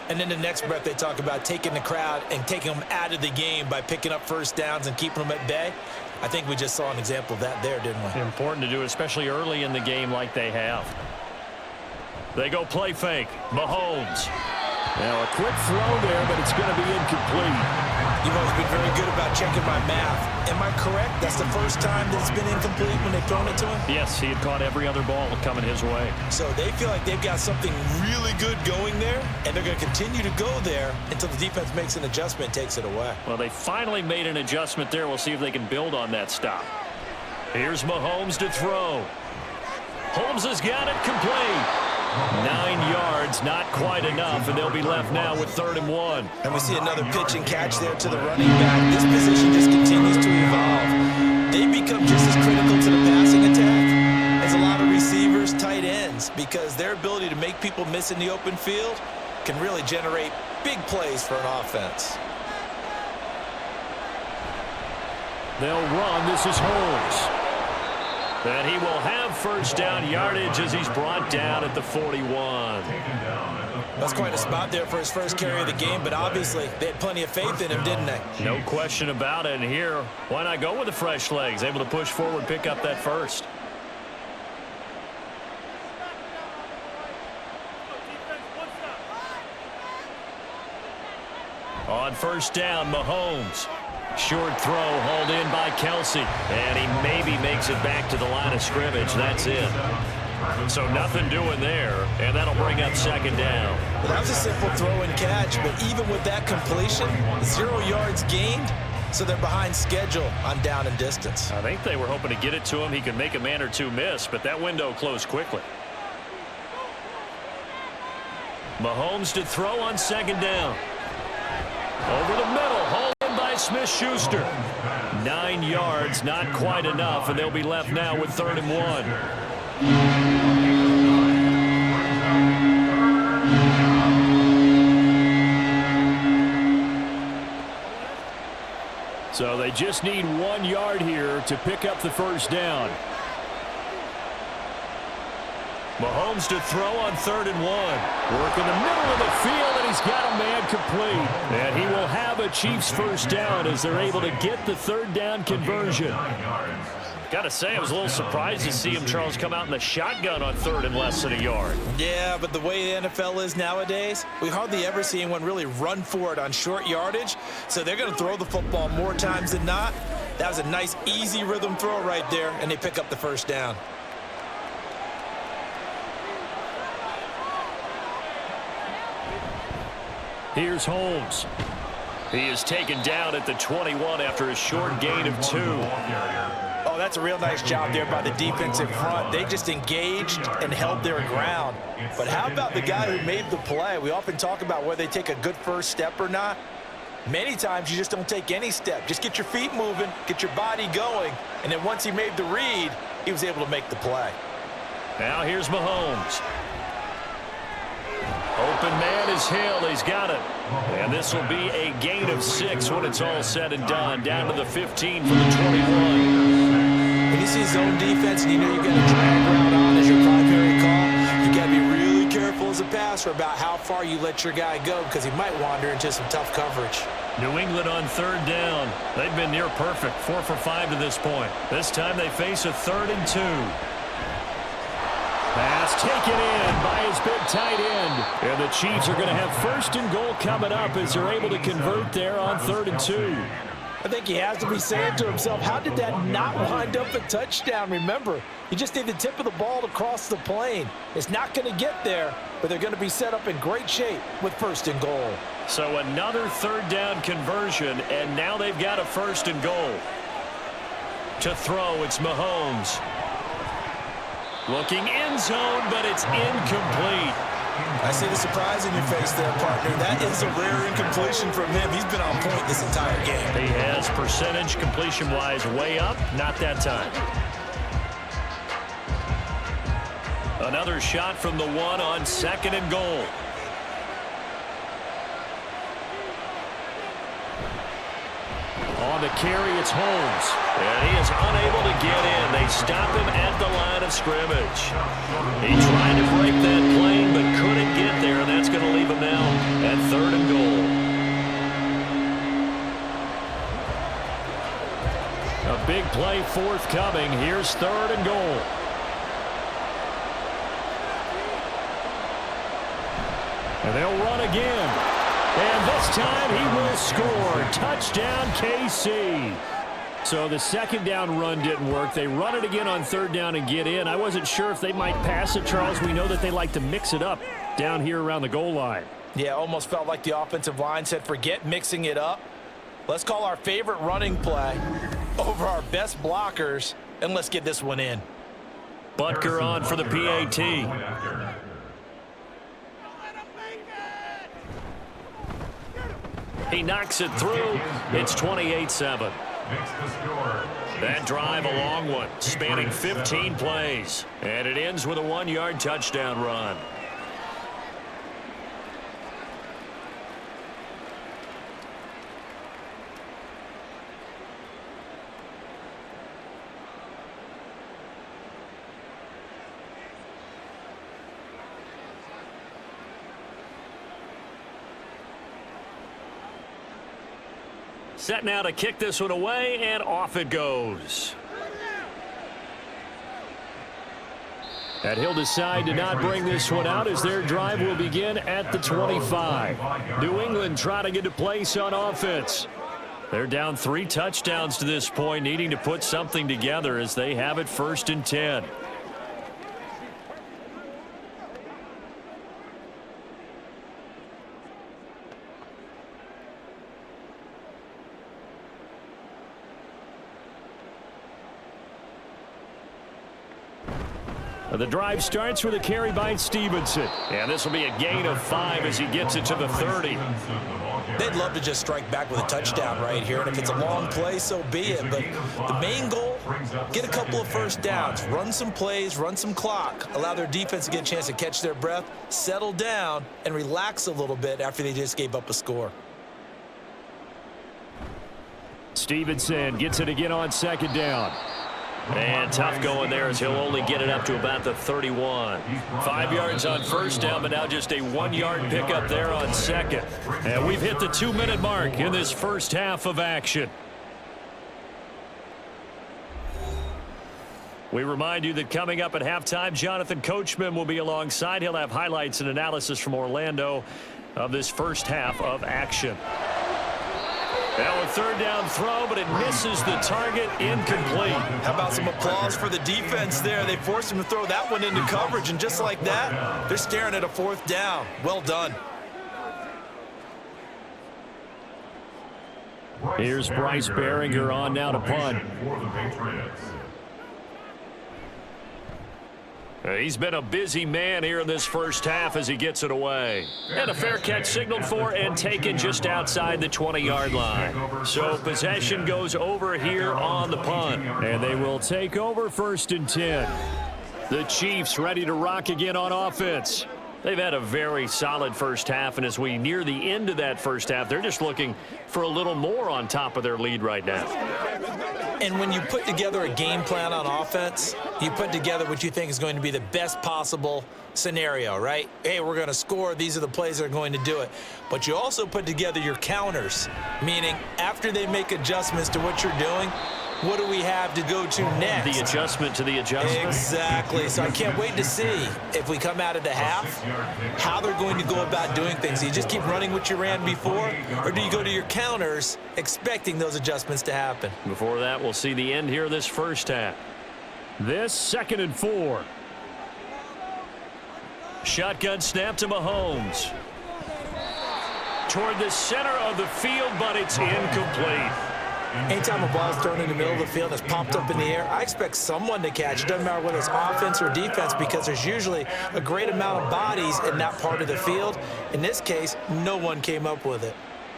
And then the next breath they talk about taking the crowd and taking them out of the game by picking up 1st downs and keeping them at bay. I think we just saw an example of that there, didn't we? Important to do, especially early in the game like they have. They go play fake. Mahomes. Now a quick throw there, but it's going to be incomplete. You've always been very good about checking my math. Am I correct? That's the first time that it's been incomplete when they've thrown it to him? Yes, he had caught every other ball coming his way. So they feel like they've got something really good going there, and they're going to continue to go there until the defense makes an adjustment and takes it away. Well, they finally made an adjustment there. We'll see if they can build on that stop. Here's Mahomes to throw. Holmes has got it complete. 9 yards, not quite enough, and they'll be left now with 3rd and 1. And we see another pitch and catch there to the running back. This position just continues to evolve. They become just as critical to the passing attack as a lot of receivers, tight ends, because their ability to make people miss in the open field can really generate big plays for an offense. They'll run. This is Holmes. And he will have 1st down yardage as he's brought down at the 41. That's quite a spot there for his first carry of the game, but obviously they had plenty of faith in him, didn't they? No question about it. And here, why not go with the fresh legs? Able to push forward, pick up that 1st. On 1st down, Mahomes. Short throw hauled in by Kelsey. And he maybe makes it back to the line of scrimmage. That's it. So nothing doing there. And that'll bring up 2nd down. Well, that was a simple throw and catch, but even with that completion, 0 yards gained, so they're behind schedule on down and distance. I think they were hoping to get it to him. He could make a man or 2 miss, but that window closed quickly. Mahomes to throw on 2nd down. Over the middle, hauled in by Smith-Schuster. 9 yards, not quite enough, and they'll be left now with 3rd and 1. So they just need 1 yard here to pick up the 1st down. Mahomes to throw on 3rd and 1. Work in the middle of the field, and he's got a man complete. And he will have a Chiefs 1st down as they're able to get the 3rd down conversion. Got to say, I was a little surprised to see him, Charles, come out in the shotgun on 3rd and less than a yard. Yeah, but the way the NFL is nowadays, we hardly ever see anyone really run for it on short yardage. So they're going to throw the football more times than not. That was a nice, easy rhythm throw right there, and they pick up the 1st down. Here's Holmes. He is taken down at the 21 after a short gain of 2. Oh, that's a real nice job there by the defensive front. They just engaged and held their ground. But how about the guy who made the play? We often talk about whether they take a good first step or not. Many times you just don't take any step. Just get your feet moving, get your body going, and then once he made the read, he was able to make the play. Now here's Mahomes. Open man is Hill. He's got it. And this will be a gain of 6 when it's all said and done. Down to the 15 for the 21. When you see zone defense and you know you're going to drag route on as your primary call, you got to be really careful as as a passer about how far you let your guy go because he might wander into some tough coverage. New England on third down. They've been near perfect, 4 for 5 to this point. This time they face a 3rd and 2. Pass taken in by his big tight end. And the Chiefs are going to have 1st and goal coming up as they're able to convert there on 3rd and 2. I think he has to be saying to himself, how did that not wind up a touchdown? Remember, you just need the tip of the ball to cross the plane. It's not going to get there, but they're going to be set up in great shape with 1st and goal. So another 3rd down conversion, and now they've got a 1st and goal. To throw, it's Mahomes. Looking end zone, but it's incomplete. I see the surprise in your face there, partner. That is a rare incompletion from him. He's been on point this entire game. He has percentage completion-wise way up, not that time. Another shot from the 1 on 2nd and goal. On the carry, it's Holmes. And he is unable to get in. They stop him at the line of scrimmage. He tried to break that plane, but couldn't get there, and that's going to leave him now at 3rd and goal. A big play forthcoming. Here's 3rd and goal. And they'll run again. And this time he will score. Touchdown, KC. So the 2nd down run didn't work. They run it again on 3rd down and get in. I wasn't sure if they might pass it, Charles. We know that they like to mix it up down here around the goal line. Yeah, almost felt like the offensive line said, forget mixing it up. Let's call our favorite running play over our best blockers, and let's get this one in. Butker on for the PAT. He knocks it through. It's 28-7. That drive, a long one, spanning 15 plays. And it ends with a 1-yard touchdown run. Set now to kick this one away, and off it goes. And he'll decide to not bring this one out as their drive will begin at the 25. New England trying to get a place on offense. They're down 3 touchdowns to this point, needing to put something together as they have it 1st and 10. The drive starts with a carry by Stevenson. And this will be a gain of 5 as he gets it to the 30. They'd love to just strike back with a touchdown right here. And if it's a long play, so be it. But the main goal, get a couple of 1st downs. Run some plays, run some clock. Allow their defense to get a chance to catch their breath, settle down, and relax a little bit after they just gave up a score. Stevenson gets it again on 2nd down. And tough going there as he'll only get it up to about the 31. 5 yards on 1st down, but now just a 1-yard pickup there on 2nd. And we've hit the 2-minute mark in this first half of action. We remind you that coming up at halftime, Jonathan Coachman will be alongside. He'll have highlights and analysis from Orlando of this first half of action. Now a 3rd down throw, but it misses the target, incomplete. How about some applause for the defense there? They forced him to throw that one into coverage, and just like that, they're staring at a 4th down. Well done. Here's Bryce Behringer on now to punt. He's been a busy man here in this first half as he gets it away. And a fair catch signaled for and taken just outside the 20-yard line. So possession goes over here on the punt. And they will take over 1st and 10. The Chiefs ready to rock again on offense. They've had a very solid first half, and as we near the end of that first half, they're just looking for a little more on top of their lead right now. And when you put together a game plan on offense, You put together what you think is going to be the best possible scenario, right? Hey, we're going to score. These are the plays that are going to do it. But you also put together your counters, meaning after they make adjustments to what you're doing, what do we have to go to next? The adjustment to the adjustment. Exactly. So I can't wait to see if we come out of the half, how they're going to go about doing things. Do you just keep running what you ran before, or do you go to your counters expecting those adjustments to happen? Before that, we'll see the end here of this first half. This 2nd and 4. Shotgun snap to Mahomes. Toward the center of the field, but it's incomplete. Anytime a ball is thrown in the middle of the field and it's popped up in the air, I expect someone to catch. It doesn't matter whether it's offense or defense, because there's usually a great amount of bodies in that part of the field. In this case, no one came up with it.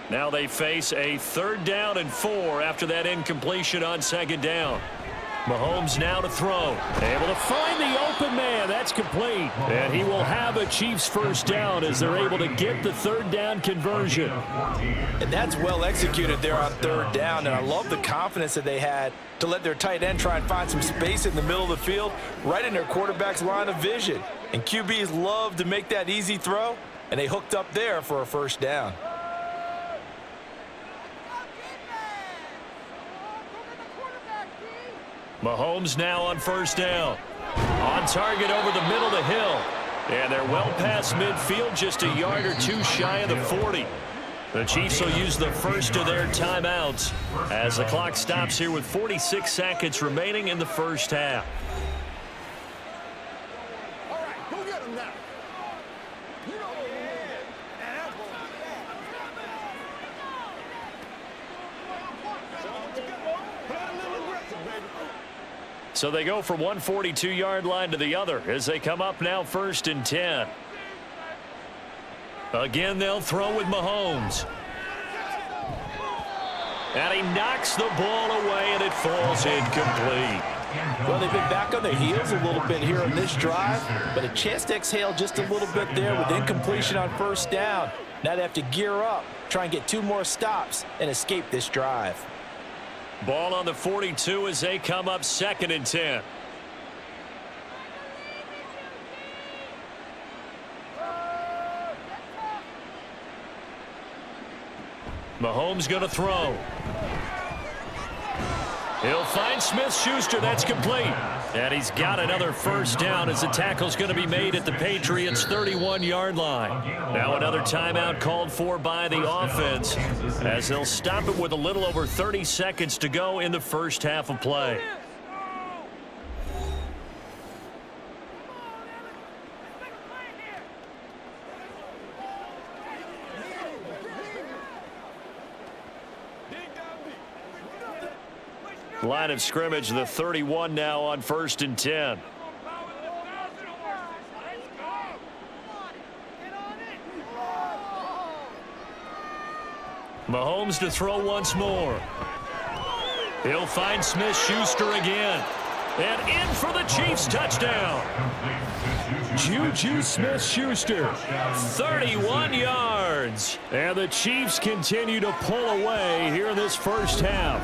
Now they face a 3rd down and 4 after that incompletion on 2nd down. Mahomes now to throw. Able to find the open man. That's complete. And he will have a Chiefs first down as they're able to get the 3rd down conversion. And that's well executed there on 3rd down. And I love the confidence that they had to let their tight end try and find some space in the middle of the field, right in their quarterback's line of vision. And QBs love to make that easy throw, and they hooked up there for a first down. Mahomes now on 1st down. On target over the middle to Hill. And they're well past midfield, just a yard or two shy of the 40. The Chiefs will use the first of their timeouts as the clock stops here with 46 seconds remaining in the first half. All right, go get him now. So they go from one 42-yard line to the other as they come up now 1st and 10. Again, they'll throw with Mahomes. And he knocks the ball away, and it falls incomplete. Well, they've been back on their heels a little bit here on this drive, but a chance to exhale just a little bit there with incompletion on 1st down. Now they have to gear up, try and get 2 more stops, and escape this drive. Ball on the 42 as they come up 2nd and 10. Mahomes going to throw. He'll find Smith-Schuster. That's complete. And he's got another first down as the tackle's going to be made at the Patriots' 31-yard line. Now another timeout called for by the offense as they'll stop it with a little over 30 seconds to go in the first half of play. Line of scrimmage, the 31 now on 1st and 10. Mahomes to throw once more. He'll find Smith-Schuster again. And in for the Chiefs touchdown. Juju Smith-Schuster, 31 yards. And the Chiefs continue to pull away here in this first half.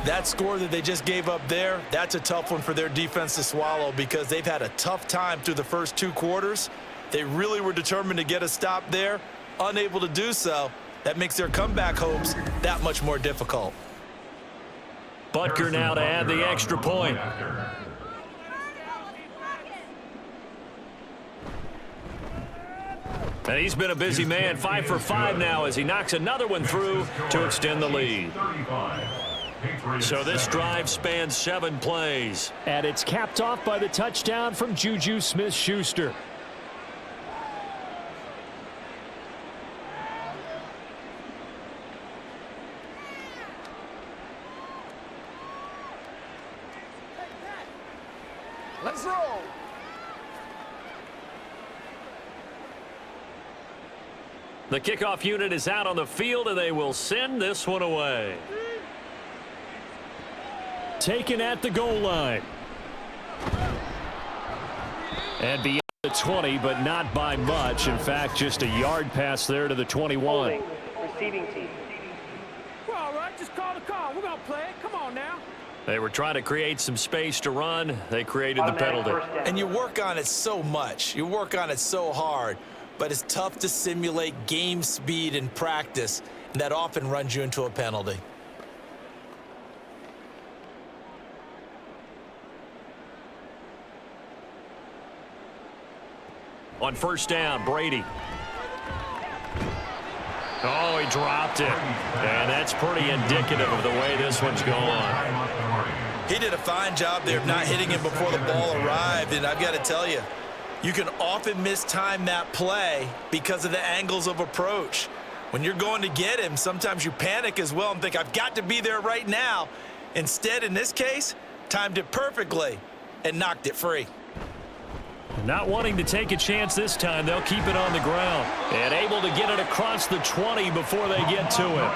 That score that they just gave up there, that's a tough one for their defense to swallow because they've had a tough time through the first 2 quarters. They really were determined to get a stop there, unable to do so. That makes their comeback hopes that much more difficult. Butker now to add the extra point. And he's been a busy man, 5 for 5 now as he knocks another one through to extend the lead. So this drive spans 7 plays. And it's capped off by the touchdown from Juju Smith-Schuster. Let's roll. The kickoff unit is out on the field, and they will send this one away. Taken at the goal line. And beyond the 20, but not by much. In fact, just a yard pass there to the 21. Holding, receiving team. Well, all right, just call the call. We're going to play it. Come on now. They were trying to create some space to run. They created the Automatic penalty. first down. And you work on it so much. You work on it so hard. But it's tough to simulate game speed in practice. And that often runs you into a penalty. On first down, Brady. Oh, he dropped it. And that's pretty indicative of the way this one's going. He did a fine job there of not hitting him before the ball arrived. And I've got to tell you, you can often mistime that play because of the angles of approach. When you're going to get him, sometimes you panic as well and think, I've got to be there right now. Instead, in this case, timed it perfectly and knocked it free. Not wanting to take a chance this time, they'll keep it on the ground. And able to get it across the 20 before they get to it.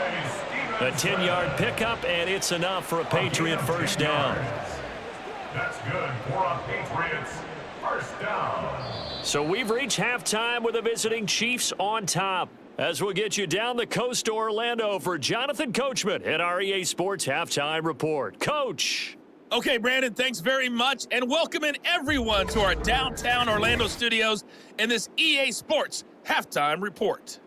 A 10-yard pickup, and it's enough for a Patriot first down. That's good for a Patriots first down. So we've reached halftime with the visiting Chiefs on top. As we'll get you down the coast to Orlando for Jonathan Coachman at our EA Sports Halftime Report. Coach. Okay, Brandon, thanks very much, and welcome in everyone to our downtown Orlando studios and this EA Sports Halftime Report.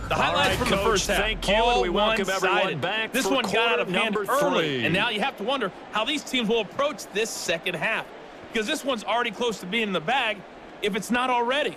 The highlights from the first half, thank you, and we welcome everyone one-sided. back This for one got out of hand quarter early, 3. and now you have to wonder how these teams will approach this second half, because this one's already close to being in the bag, if it's not already.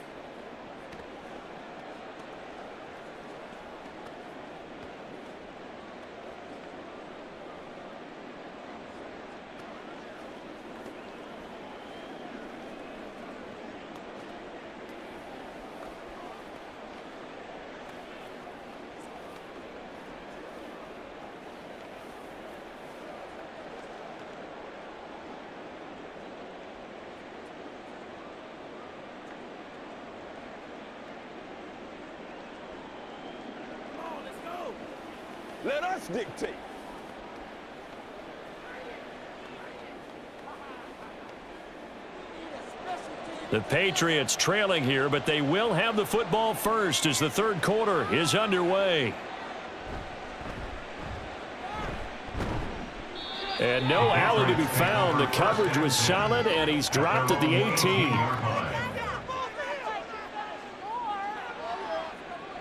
Let us dictate. The Patriots trailing here, but they will have the football first as the third quarter is underway. And no alley to be found. The coverage was solid, and he's dropped at the 18.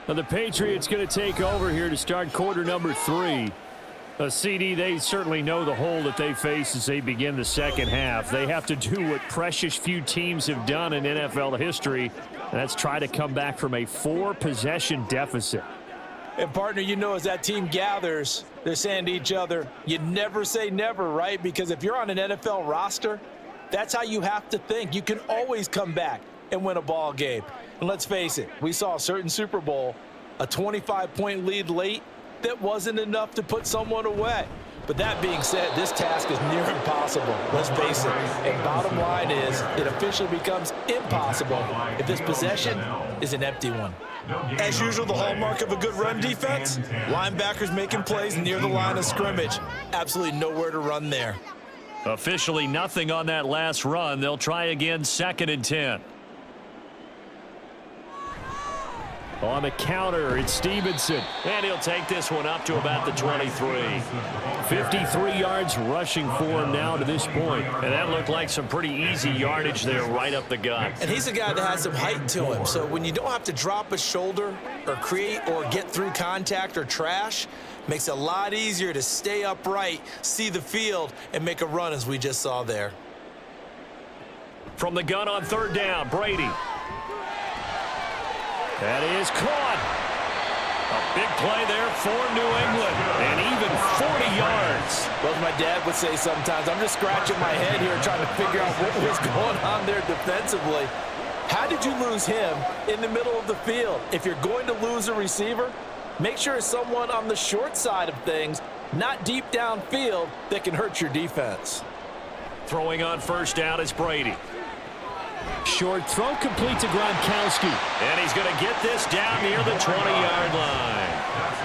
Now the Patriots going to take over here to start quarter number 3. A CD, they certainly know the hole that they face as they begin the second half. They have to do what precious few teams have done in NFL history, and that's try to come back from a 4-possession deficit. And, partner, you know, as that team gathers, they're saying to each other, you never say never, right? Because if you're on an NFL roster, that's how you have to think. You can always come back and win a ball game. And let's face it, we saw a certain Super Bowl, a 25-point lead late, that wasn't enough to put someone away. But that being said, this task is near impossible. Let's face it. And bottom line is, it officially becomes impossible if this possession is an empty one. As usual, the hallmark of a good run defense, linebackers making plays near the line of scrimmage. Absolutely nowhere to run there. Officially nothing on that last run. They'll try again, 2nd and 10. On the counter, it's Stevenson. And he'll take this one up to about the 23. 53 yards rushing for him now to this point. And that looked like some pretty easy yardage there right up the gut. And he's a guy that has some height to him. So when you don't have to drop a shoulder or create or get through contact or trash, makes it a lot easier to stay upright, see the field, and make a run as we just saw there. From the gun on 3rd down, Brady. That is caught. A big play there for New England, and even 40 yards. Well, as my dad would say sometimes, I'm just scratching my head here trying to figure out what was going on there defensively. How did you lose him in the middle of the field? If you're going to lose a receiver, make sure it's someone on the short side of things, not deep downfield, that can hurt your defense. Throwing on 1st down is Brady. Short throw complete to Gronkowski. And he's going to get this down near the 20-yard line.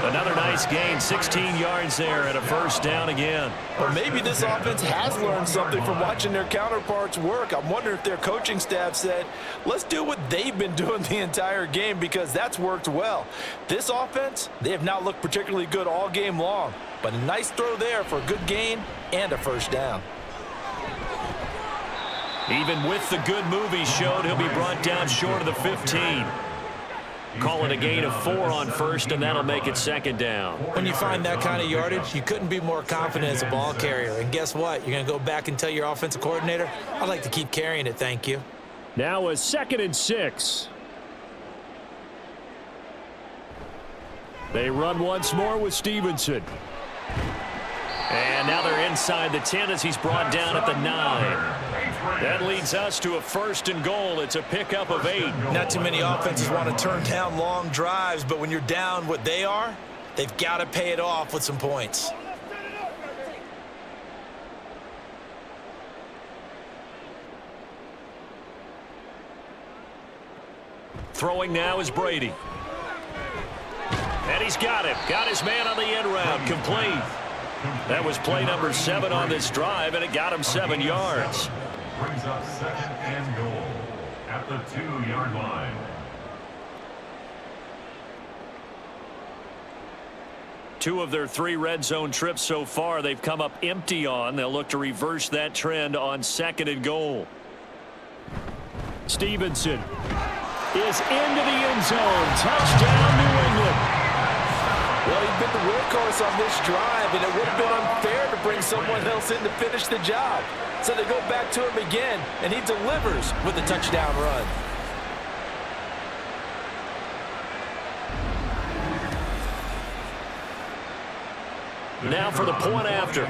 Another nice gain, 16 yards there and a first down again. Or maybe this offense has learned something from watching their counterparts work. I'm wondering if their coaching staff said, let's do what they've been doing the entire game because that's worked well. This offense, they have not looked particularly good all game long. But a nice throw there for a good gain and a first down. Even with the good move he showed, he'll be brought down short of the 15. Call it a gain of 4 on first, and that'll make it second down. When you find that kind of yardage, you couldn't be more confident as a ball carrier. And guess what? You're going to go back and tell your offensive coordinator, I'd like to keep carrying it, thank you. Now a 2nd and 6. They run once more with Stevenson. And now they're inside the 10 as he's brought down at the 9. That leads us to a 1st and goal. It's a pickup of 8. Not too many offenses want to turn down long drives, but when you're down what they are, they've got to pay it off with some points. Throwing now is Brady. And he's got him. Got his man on the end route. Complete. That was play number 7 on this drive, and it got him 7 yards. Brings up 2nd and goal at the 2-yard line. Two of their 3 red zone trips so far, they've come up empty on. They'll look to reverse that trend on 2nd and goal. Stevenson is into the end zone. Touchdown, New England. Well, he's been the workhorse on this drive, and it would have been unfair to bring someone else in to finish the job. So they go back to him again, and he delivers with a touchdown run. Now for the point after.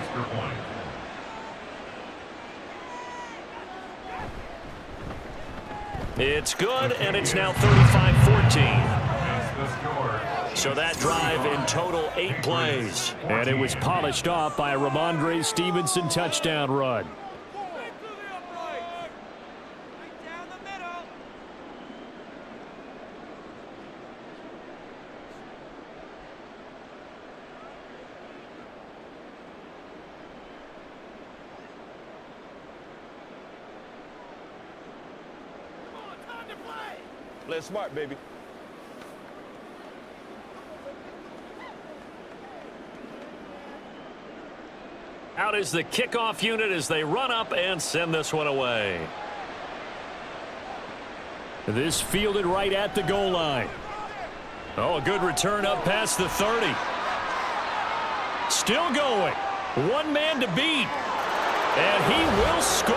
It's good, and it's now 35-14. So that drive in total 8 plays. And it was polished off by a Ramondre Stevenson touchdown run. Play smart, baby. Out is the kickoff unit as they run up and send this one away. This fielded right at the goal line. Oh, a good return up past the 30. Still going. One man to beat. And he will score.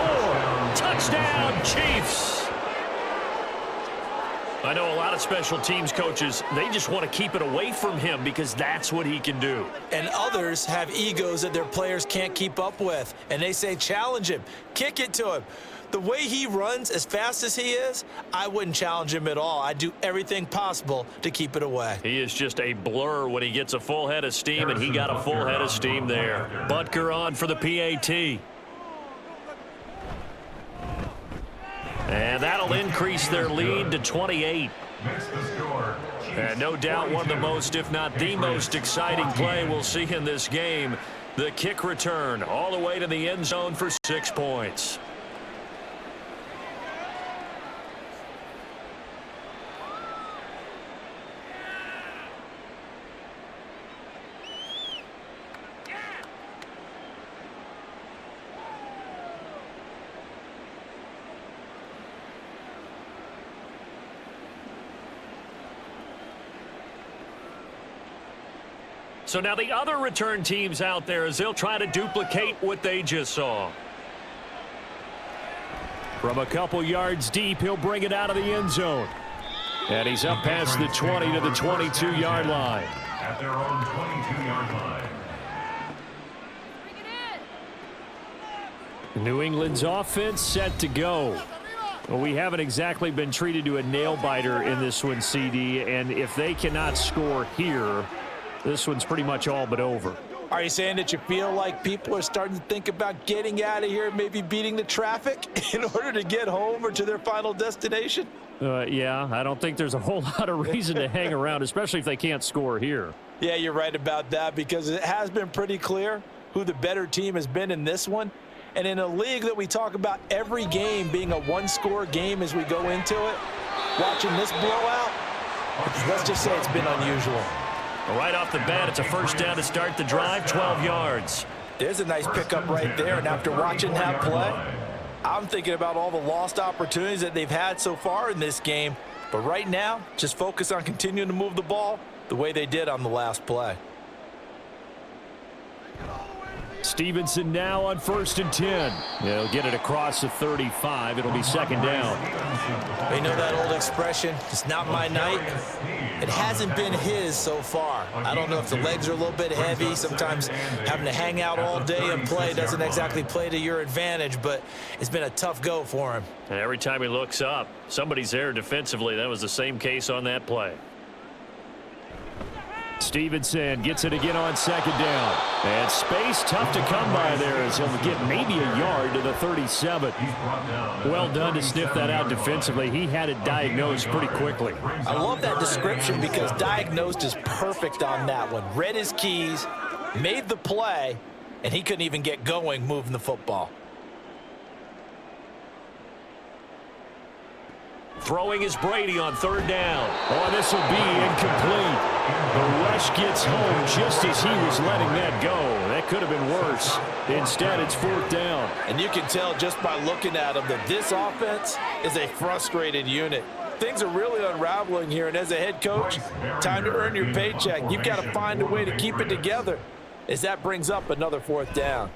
Touchdown, Chiefs. I know a lot of special teams coaches, they just want to keep it away from him because that's what he can do. And others have egos that their players can't keep up with. And they say, challenge him, kick it to him. The way he runs as fast as he is, I wouldn't challenge him at all. I'd do everything possible to keep it away. He is just a blur when he gets a full head of steam, and he got a full head of steam there. Butker on for the PAT. And that'll increase their lead to 28. And no doubt one of the most, if not the most exciting play we'll see in this game. The kick return all the way to the end zone for 6 points. So now the other return teams out there as they'll try to duplicate what they just saw. From a couple yards deep, he'll bring it out of the end zone. And he's up past the 20 to the 22-yard line. At their own 22-yard line. New England's offense set to go. Well, we haven't exactly been treated to a nail-biter in this one, CD, and if they cannot score here, this one's pretty much all but over. Are you saying that you feel like people are starting to think about getting out of here, maybe beating the traffic in order to get home or to their final destination? Yeah, I don't think there's a whole lot of reason to hang around, especially if they can't score here. Yeah, you're right about that, because it has been pretty clear who the better team has been in this one. And in a league that we talk about every game being a one-score game as we go into it, watching this blowout, let's just say it's been unusual. Right off the bat, it's a first down to start the drive, 12 yards. There's a nice pickup right there, and after watching that play, I'm thinking about all the lost opportunities that they've had so far in this game. But right now, just focus on continuing to move the ball the way they did on the last play. Stevenson now on 1st and 10. They'll get it across the 35. It'll be second down. You know that old expression, it's not my night? It hasn't been his so far. I don't know if the legs are a little bit heavy. Sometimes having to hang out all day and play doesn't exactly play to your advantage, but it's been a tough go for him. And every time he looks up, somebody's there defensively. That was the same case on that play. Stevenson gets it again on second down. And space tough to come by there as he'll get maybe a yard to the 37. Well done to sniff that out defensively. He had it diagnosed pretty quickly. I love that description because diagnosed is perfect on that one. Read his keys, made the play, and he couldn't even get going moving the football. Throwing is Brady on 3rd down. Oh, this will be incomplete. The rush gets home just as he was letting that go. That could have been worse. Instead, it's 4th down. And you can tell just by looking at him that this offense is a frustrated unit. Things are really unraveling here, and as a head coach, time to earn your paycheck. You've got to find a way to keep it together as that brings up another 4th down.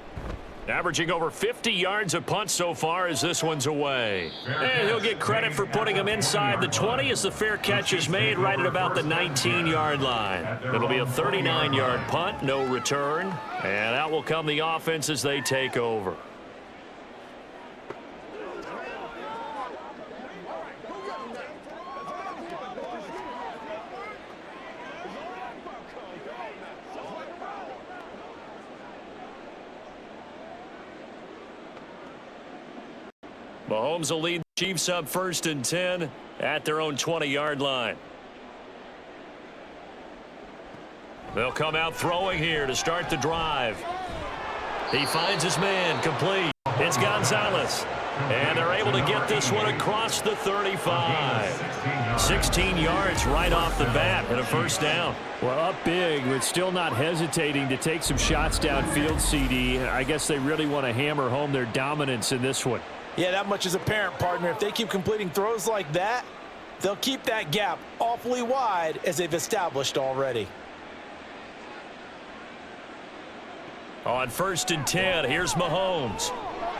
Averaging over 50 yards a punt so far as this one's away. And he'll get credit for putting him inside the 20 as the fair catch is made right at about the 19-yard line. It'll be a 39-yard punt, no return. And out will come the offense as they take over. Mahomes will lead the Chiefs up 1st and 10 at their own 20-yard line. They'll come out throwing here to start the drive. He finds his man, complete. It's Gonzalez. And they're able to get this one across the 35. 16 yards right off the bat and a first down. Well, up big, but still not hesitating to take some shots downfield, CD. I guess they really want to hammer home their dominance in this one. Yeah, that much is apparent, partner. If they keep completing throws like that, they'll keep that gap awfully wide as they've established already. On 1st and 10, here's Mahomes.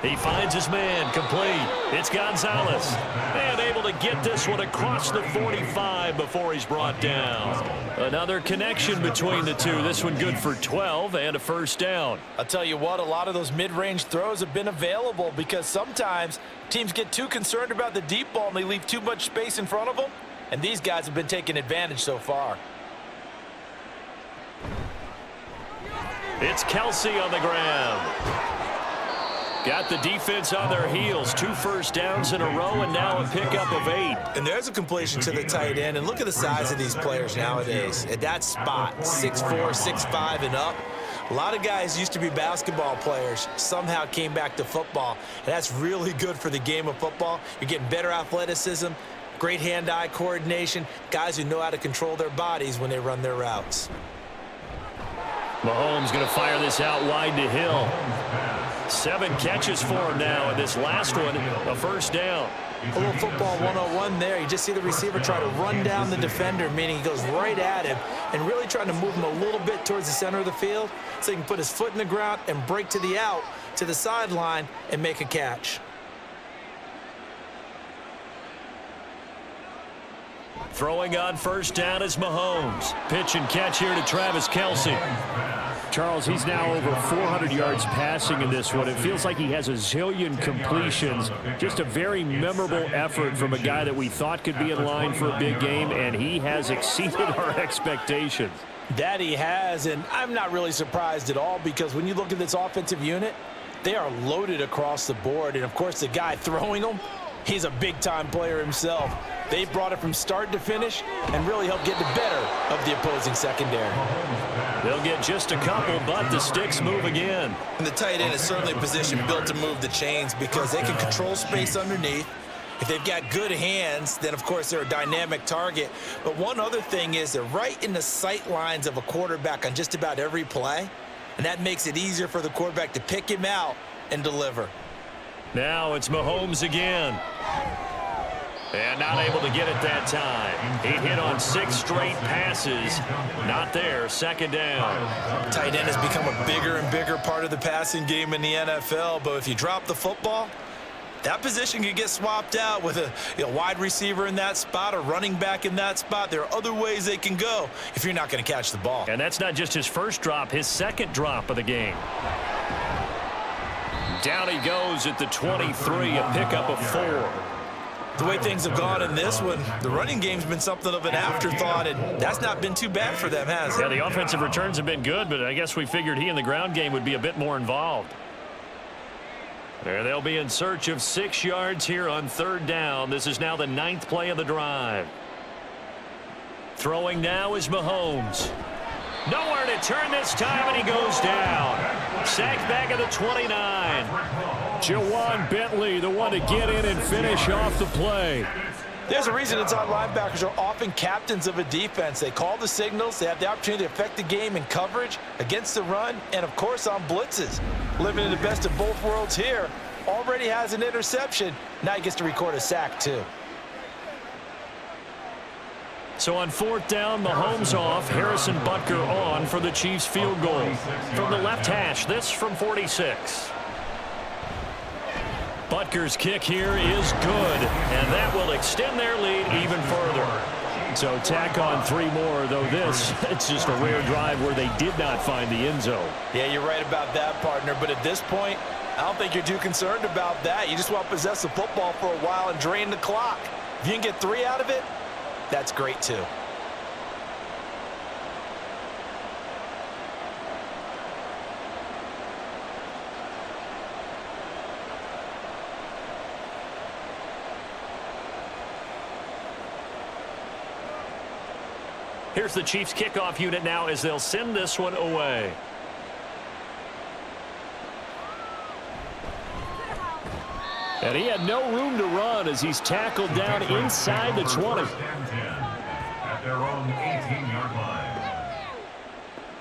He finds his man, complete. It's Gonzalez. And able to get this one across the 45 before he's brought down. Another connection between the two. This one good for 12 and a first down. I'll tell you what, a lot of those mid-range throws have been available because sometimes teams get too concerned about the deep ball and they leave too much space in front of them. And these guys have been taking advantage so far. It's Kelsey on the ground. Got the defense on their heels. 2 first downs in a row and now a pickup of 8. And there's a completion to the tight end. And look at the size of these players nowadays. At that spot, 6'4", 6'5", and up. A lot of guys used to be basketball players, somehow came back to football. And that's really good for the game of football. You're getting better athleticism, great hand-eye coordination, guys who know how to control their bodies when they run their routes. Mahomes going to fire this out wide to Hill. 7 catches for him now, and this last one, a first down. A little football 101 there. You just see the receiver try to run down the defender, meaning he goes right at him and really trying to move him a little bit towards the center of the field so he can put his foot in the ground and break to the out, to the sideline, and make a catch. Throwing on first down is Mahomes. Pitch and catch here to Travis Kelce. Charles, he's now over 400 yards passing in this one. It feels like he has a zillion completions. Just a very memorable effort from a guy that we thought could be in line for a big game, and he has exceeded our expectations. That he has, and I'm not really surprised at all because when you look at this offensive unit, they are loaded across the board. And, of course, the guy throwing them, he's a big-time player himself. They brought it from start to finish and really helped get the better of the opposing secondary. They'll get just a couple, but the sticks move again. And the tight end is certainly a position built to move the chains because they can control space underneath. If they've got good hands, then, of course, they're a dynamic target. But one other thing is they're right in the sight lines of a quarterback on just about every play, and that makes it easier for the quarterback to pick him out and deliver. Now it's Mahomes again. And not able to get it that time. He hit on 6 straight passes. Not there, second down. Tight end has become a bigger and bigger part of the passing game in the NFL, but if you drop the football, that position can get swapped out with a wide receiver in that spot, a running back in that spot. There are other ways they can go if you're not going to catch the ball. And that's not just his first drop, his second drop of the game. Down he goes at the 23, a pickup of 4. The way things have gone in this one, the running game's been something of an afterthought, and that's not been too bad for them, has it? Yeah, the offensive returns have been good, but I guess we figured he in the ground game would be a bit more involved. There they'll be in search of 6 yards here on third down. This is now the 9th play of the drive. Throwing now is Mahomes. Nowhere to turn this time, and he goes down. Sacked back at the 29. Jawan Bentley, the one to get in and finish off the play. There's a reason inside linebackers are often captains of a defense. They call the signals. They have the opportunity to affect the game in coverage, against the run, and, of course, on blitzes. Living in the best of both worlds here. Already has an interception. Now he gets to record a sack, too. So on fourth down, Mahomes off, Harrison Butker on for the Chiefs field goal. From the left hash, this from 46. Butker's kick here is good, and that will extend their lead even further. So tack on 3 more, though this, it's just a rare drive where they did not find the end zone. Yeah, you're right about that, partner. But at this point, I don't think you're too concerned about that. You just want to possess the football for a while and drain the clock. If you can get 3 out of it, that's great, too. Here's the Chiefs kickoff unit now as they'll send this one away. And he had no room to run as he's tackled down inside the 20. At their own 18-yard line.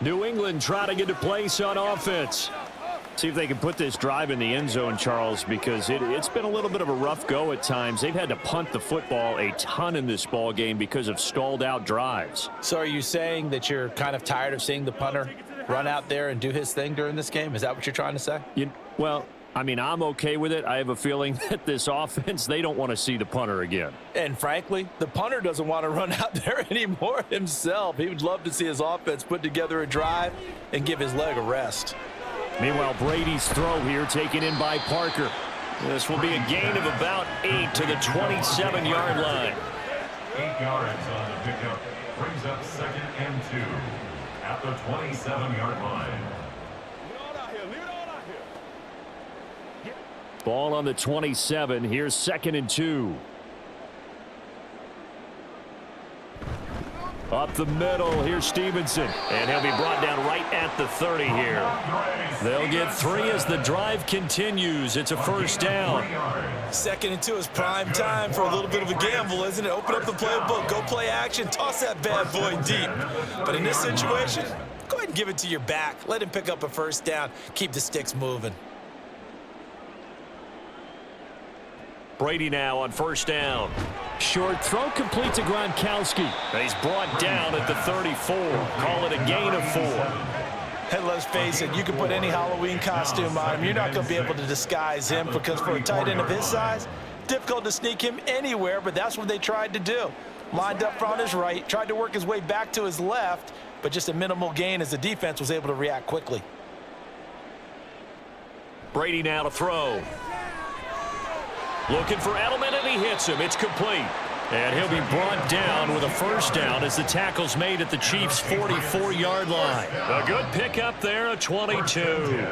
New England trying to get a place on offense. See if they can put this drive in the end zone, Charles, because it's been a little bit of a rough go at times. They've had to punt the football a ton in this ball game because of stalled out drives. So are you saying that you're kind of tired of seeing the punter run out there and do his thing during this game? Is that what you're trying to say? Well, I mean, I'm okay with it. I have a feeling that this offense, they don't want to see the punter again. And frankly, the punter doesn't want to run out there anymore himself. He would love to see his offense put together a drive and give his leg a rest. Meanwhile, Brady's throw here taken in by Parker. This will be a gain of about 8 to the 27-yard line. 8 yards on the pickup. Brings up 2nd and 2 at the 27-yard line. Ball on the 27. Here's 2nd and 2. Up the middle, here's Stevenson. And he'll be brought down right at the 30 here. They'll get 3 as the drive continues. It's a first down. 2nd and 2 is prime time for a little bit of a gamble, isn't it? Open up the playbook, go play action, toss that bad boy deep. But in this situation, go ahead and give it to your back. Let him pick up a first down. Keep the sticks moving. Brady now on first down. Short throw complete to Gronkowski. He's brought down at the 34. Call it a gain of 4. And let's face it, you can put any Halloween costume on him. You're not going to be able to disguise him because for a tight end of his size, difficult to sneak him anywhere, but that's what they tried to do. Lined up on his right, tried to work his way back to his left, but just a minimal gain as the defense was able to react quickly. Brady now to throw. Looking for Edelman, and he hits him. It's complete. And he'll be brought down with a first down as the tackle's made at the Chiefs' 44-yard line. A good pickup there, a 22.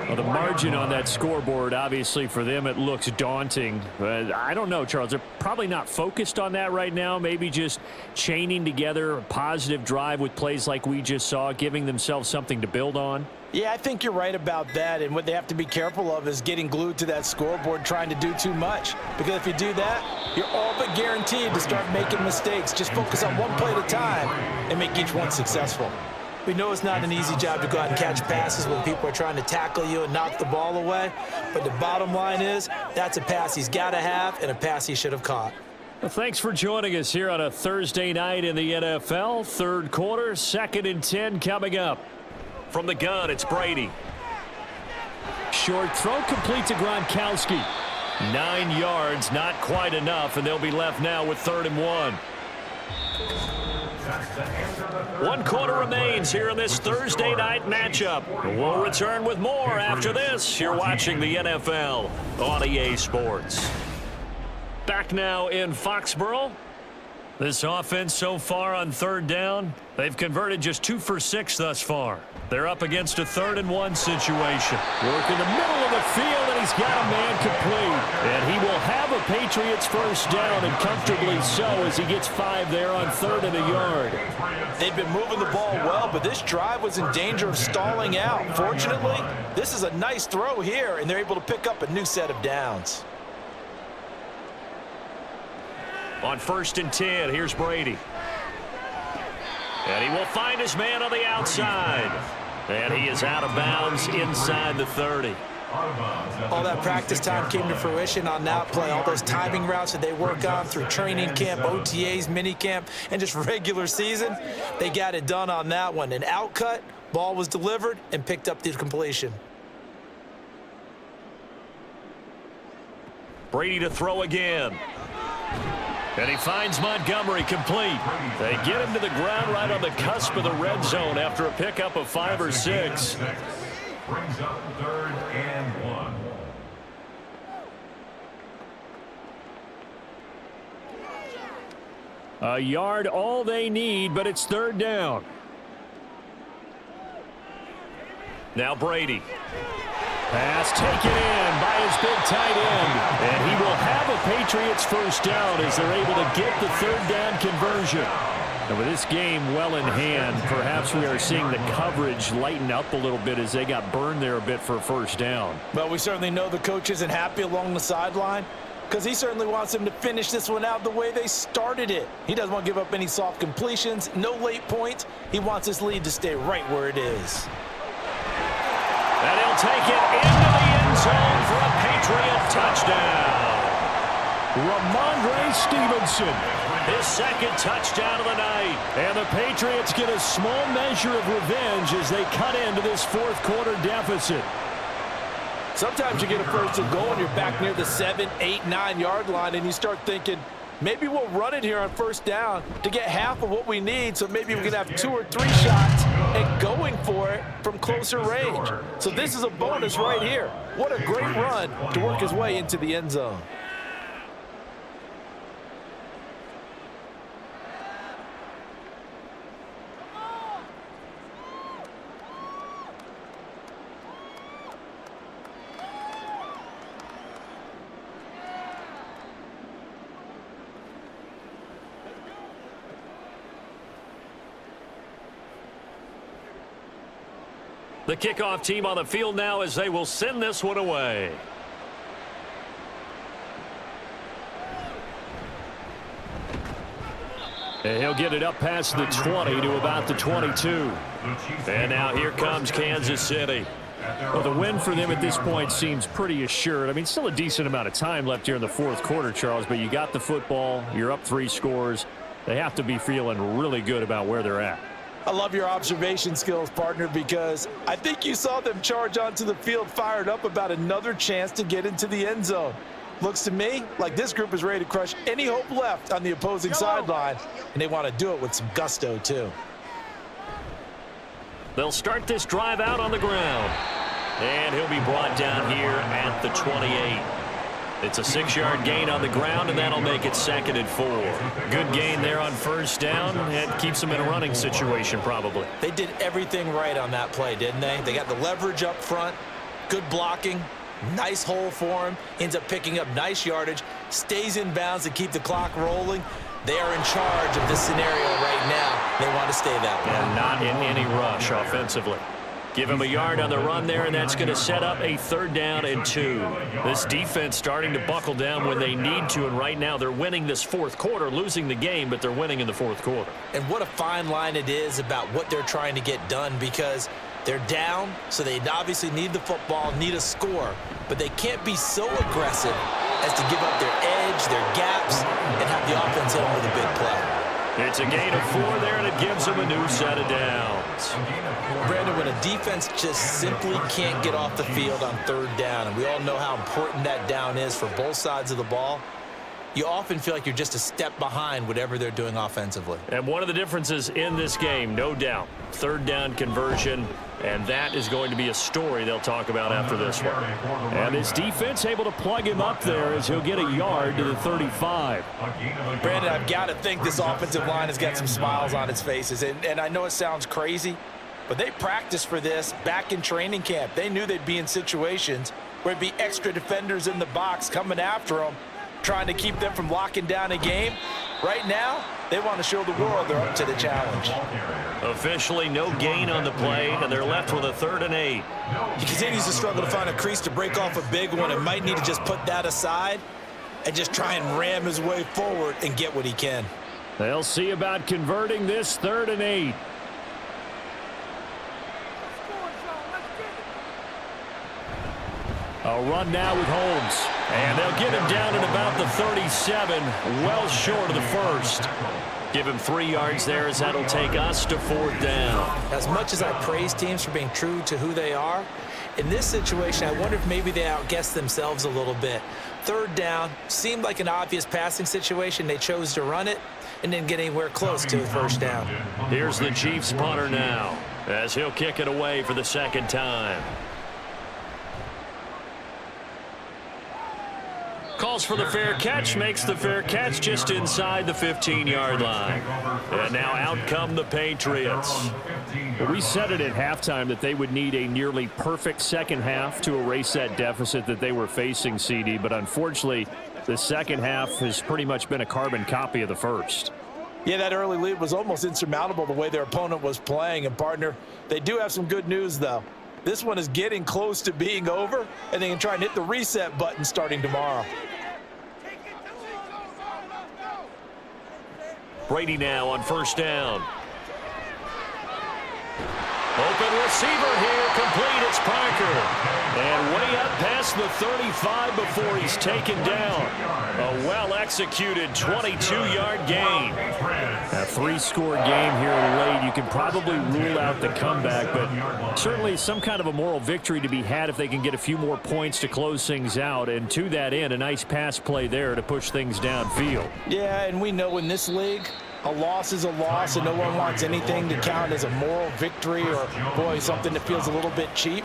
Well, the margin on that scoreboard, obviously, for them, it looks daunting. But I don't know, Charles. They're probably not focused on that right now. Maybe just chaining together a positive drive with plays like we just saw, giving themselves something to build on. Yeah, I think you're right about that, and what they have to be careful of is getting glued to that scoreboard trying to do too much, because if you do that, you're all but guaranteed to start making mistakes. Just focus on one play at a time and make each one successful. We know it's not an easy job to go out and catch passes when people are trying to tackle you and knock the ball away, but the bottom line is that's a pass he's got to have and a pass he should have caught. Well, thanks for joining us here on a Thursday night in the NFL. Third quarter, 2nd and 10 coming up. From the gun, it's Brady. Short throw complete to Gronkowski. 9 yards, not quite enough, and they'll be left now with 3rd and 1. 1 quarter remains here in this Thursday night matchup. We'll return with more after this. You're watching the NFL on EA Sports. Back now in Foxborough. This offense so far on 3rd down, they've converted just 2 for 6 thus far. They're up against a 3rd and 1 situation. Work in the middle of the field, and he's got a man complete. And he will have a Patriots first down, and comfortably so, as he gets 5 there on 3rd and a yard. They've been moving the ball well, but this drive was in danger of stalling out. Fortunately, this is a nice throw here, and they're able to pick up a new set of downs. On 1st and 10, here's Brady. And he will find his man on the outside. And he is out of bounds inside the 30. All that practice time came to fruition on that play. All those timing routes that they work on through training camp, OTAs, minicamp, and just regular season, they got it done on that one. An outcut, ball was delivered, and picked up the completion. Brady to throw again. And he finds Montgomery complete. They get him to the ground right on the cusp of the red zone after a pickup of 5 or 6. Brings up 3rd and 1. A yard all they need, but it's 3rd down. Now Brady. Pass taken in by his big tight end. And he will have a Patriots first down as they're able to get the 3rd down conversion. And with this game well in hand, perhaps we are seeing the coverage lighten up a little bit as they got burned there a bit for a first down. Well, we certainly know the coach isn't happy along the sideline because he certainly wants them to finish this one out the way they started it. He doesn't want to give up any soft completions, no late points. He wants his lead to stay right where it is. And he'll take it into the end zone for a Patriot touchdown. Ramondre Stevenson, his 2nd touchdown of the night. And the Patriots get a small measure of revenge as they cut into this 4th quarter deficit. Sometimes you get a 1st and goal and you're back near the 7, 8, 9 yard line and you start thinking, maybe we'll run it here on 1st down to get half of what we need, so maybe we can have 2 or 3 shots and going for it from closer range. So this is a bonus right here. What a great run to work his way into the end zone. The kickoff team on the field now as they will send this one away. And he'll get it up past the 20 to about the 22. And now here comes Kansas City. Well, the win for them at this point seems pretty assured. I mean, still a decent amount of time left here in the 4th quarter, Charles, but you got the football, you're up 3 scores. They have to be feeling really good about where they're at. I love your observation skills, partner, because I think you saw them charge onto the field fired up about another chance to get into the end zone. Looks to me like this group is ready to crush any hope left on the opposing sideline, and they want to do it with some gusto, too. They'll start this drive out on the ground. And he'll be brought down here at the 28. It's a 6-yard gain on the ground, and that'll make it 2nd and 4. Good gain there on first down. It keeps them in a running situation probably. They did everything right on that play, didn't they? They got the leverage up front, good blocking, nice hole for him, ends up picking up nice yardage, stays in bounds to keep the clock rolling. They are in charge of this scenario right now. They want to stay that way. And not in any rush offensively. Give him a yard on the run there, and that's going to set up a 3rd down and 2. This defense starting to buckle down when they need to, and right now they're winning this 4th quarter, losing the game, but they're winning in the 4th quarter. And what a fine line it is about what they're trying to get done, because they're down, so they obviously need the football, need a score, but they can't be so aggressive as to give up their edge, their gaps, and have the offense hit them with a big play. It's a gain of 4 there, and it gives them a new set of downs. Brandon, when a defense just simply can't get off the field on 3rd down, and we all know how important that down is for both sides of the ball, you often feel like you're just a step behind whatever they're doing offensively. And one of the differences in this game, no doubt, 3rd down conversion, and that is going to be a story they'll talk about after this one. And his defense able to plug him up there as he'll get a yard to the 35. Brandon, I've got to think this offensive line has got some smiles on its faces. And I know it sounds crazy, but they practiced for this back in training camp. They knew they'd be in situations where it'd be extra defenders in the box coming after them, trying to keep them from locking down a game. Right now, they want to show the world they're up to the challenge. Officially no gain on the play, and they're left with a 3rd and 8. He continues to struggle to find a crease to break off a big one and might need to just put that aside and just try and ram his way forward and get what he can. They'll see about converting this 3rd and 8. A run now with Holmes. And they'll get him down at about the 37, well short of the 1st. Give him 3 yards there as that'll take us to 4th down. As much as I praise teams for being true to who they are, in this situation, I wonder if maybe they outguessed themselves a little bit. 3rd down seemed like an obvious passing situation. They chose to run it and didn't get anywhere close to the 1st down. Here's the Chiefs punter now as he'll kick it away for the 2nd time. Calls for the fair catch, makes the fair catch just inside the 15-yard line. And now out come the Patriots. We said it at halftime that they would need a nearly perfect second half to erase that deficit that they were facing, CD, but unfortunately, the second half has pretty much been a carbon copy of the first. Yeah, that early lead was almost insurmountable the way their opponent was playing. And, partner, they do have some good news, though. This one is getting close to being over, and they can try and hit the reset button starting tomorrow. Brady now on 1st down. Open receiver here, complete, it's Parker. And way up past the 35 before he's taken down. A well-executed 22-yard gain. A 3-score game here late. You can probably rule out the comeback, but certainly some kind of a moral victory to be had if they can get a few more points to close things out. And to that end, a nice pass play there to push things downfield. Yeah, and we know in this league, a loss is a loss, and no one wants anything to count as a moral victory or, boy, something that feels a little bit cheap.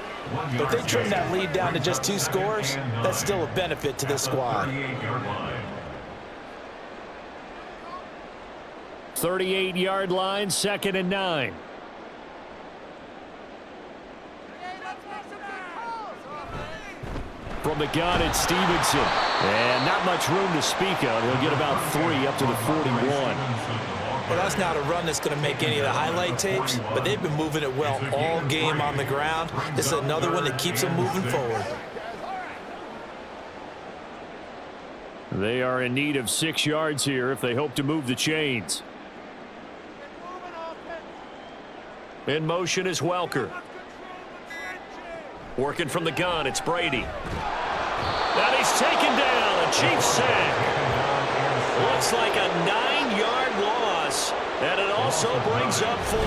But if they trim that lead down to just 2 scores, that's still a benefit to this squad. 38-yard line, 2nd and 9. From the gun, it's Stevenson. And not much room to speak of. He'll get about 3 up to the 41. Well, that's not a run that's going to make any of the highlight tapes, but they've been moving it well all game on the ground. This is another one that keeps them moving forward. They are in need of 6 yards here if they hope to move the chains. In motion is Welker. Working from the gun, it's Brady. And he's taken down, a Chiefs sack. Looks like a 9-yard loss, and it also brings up 4.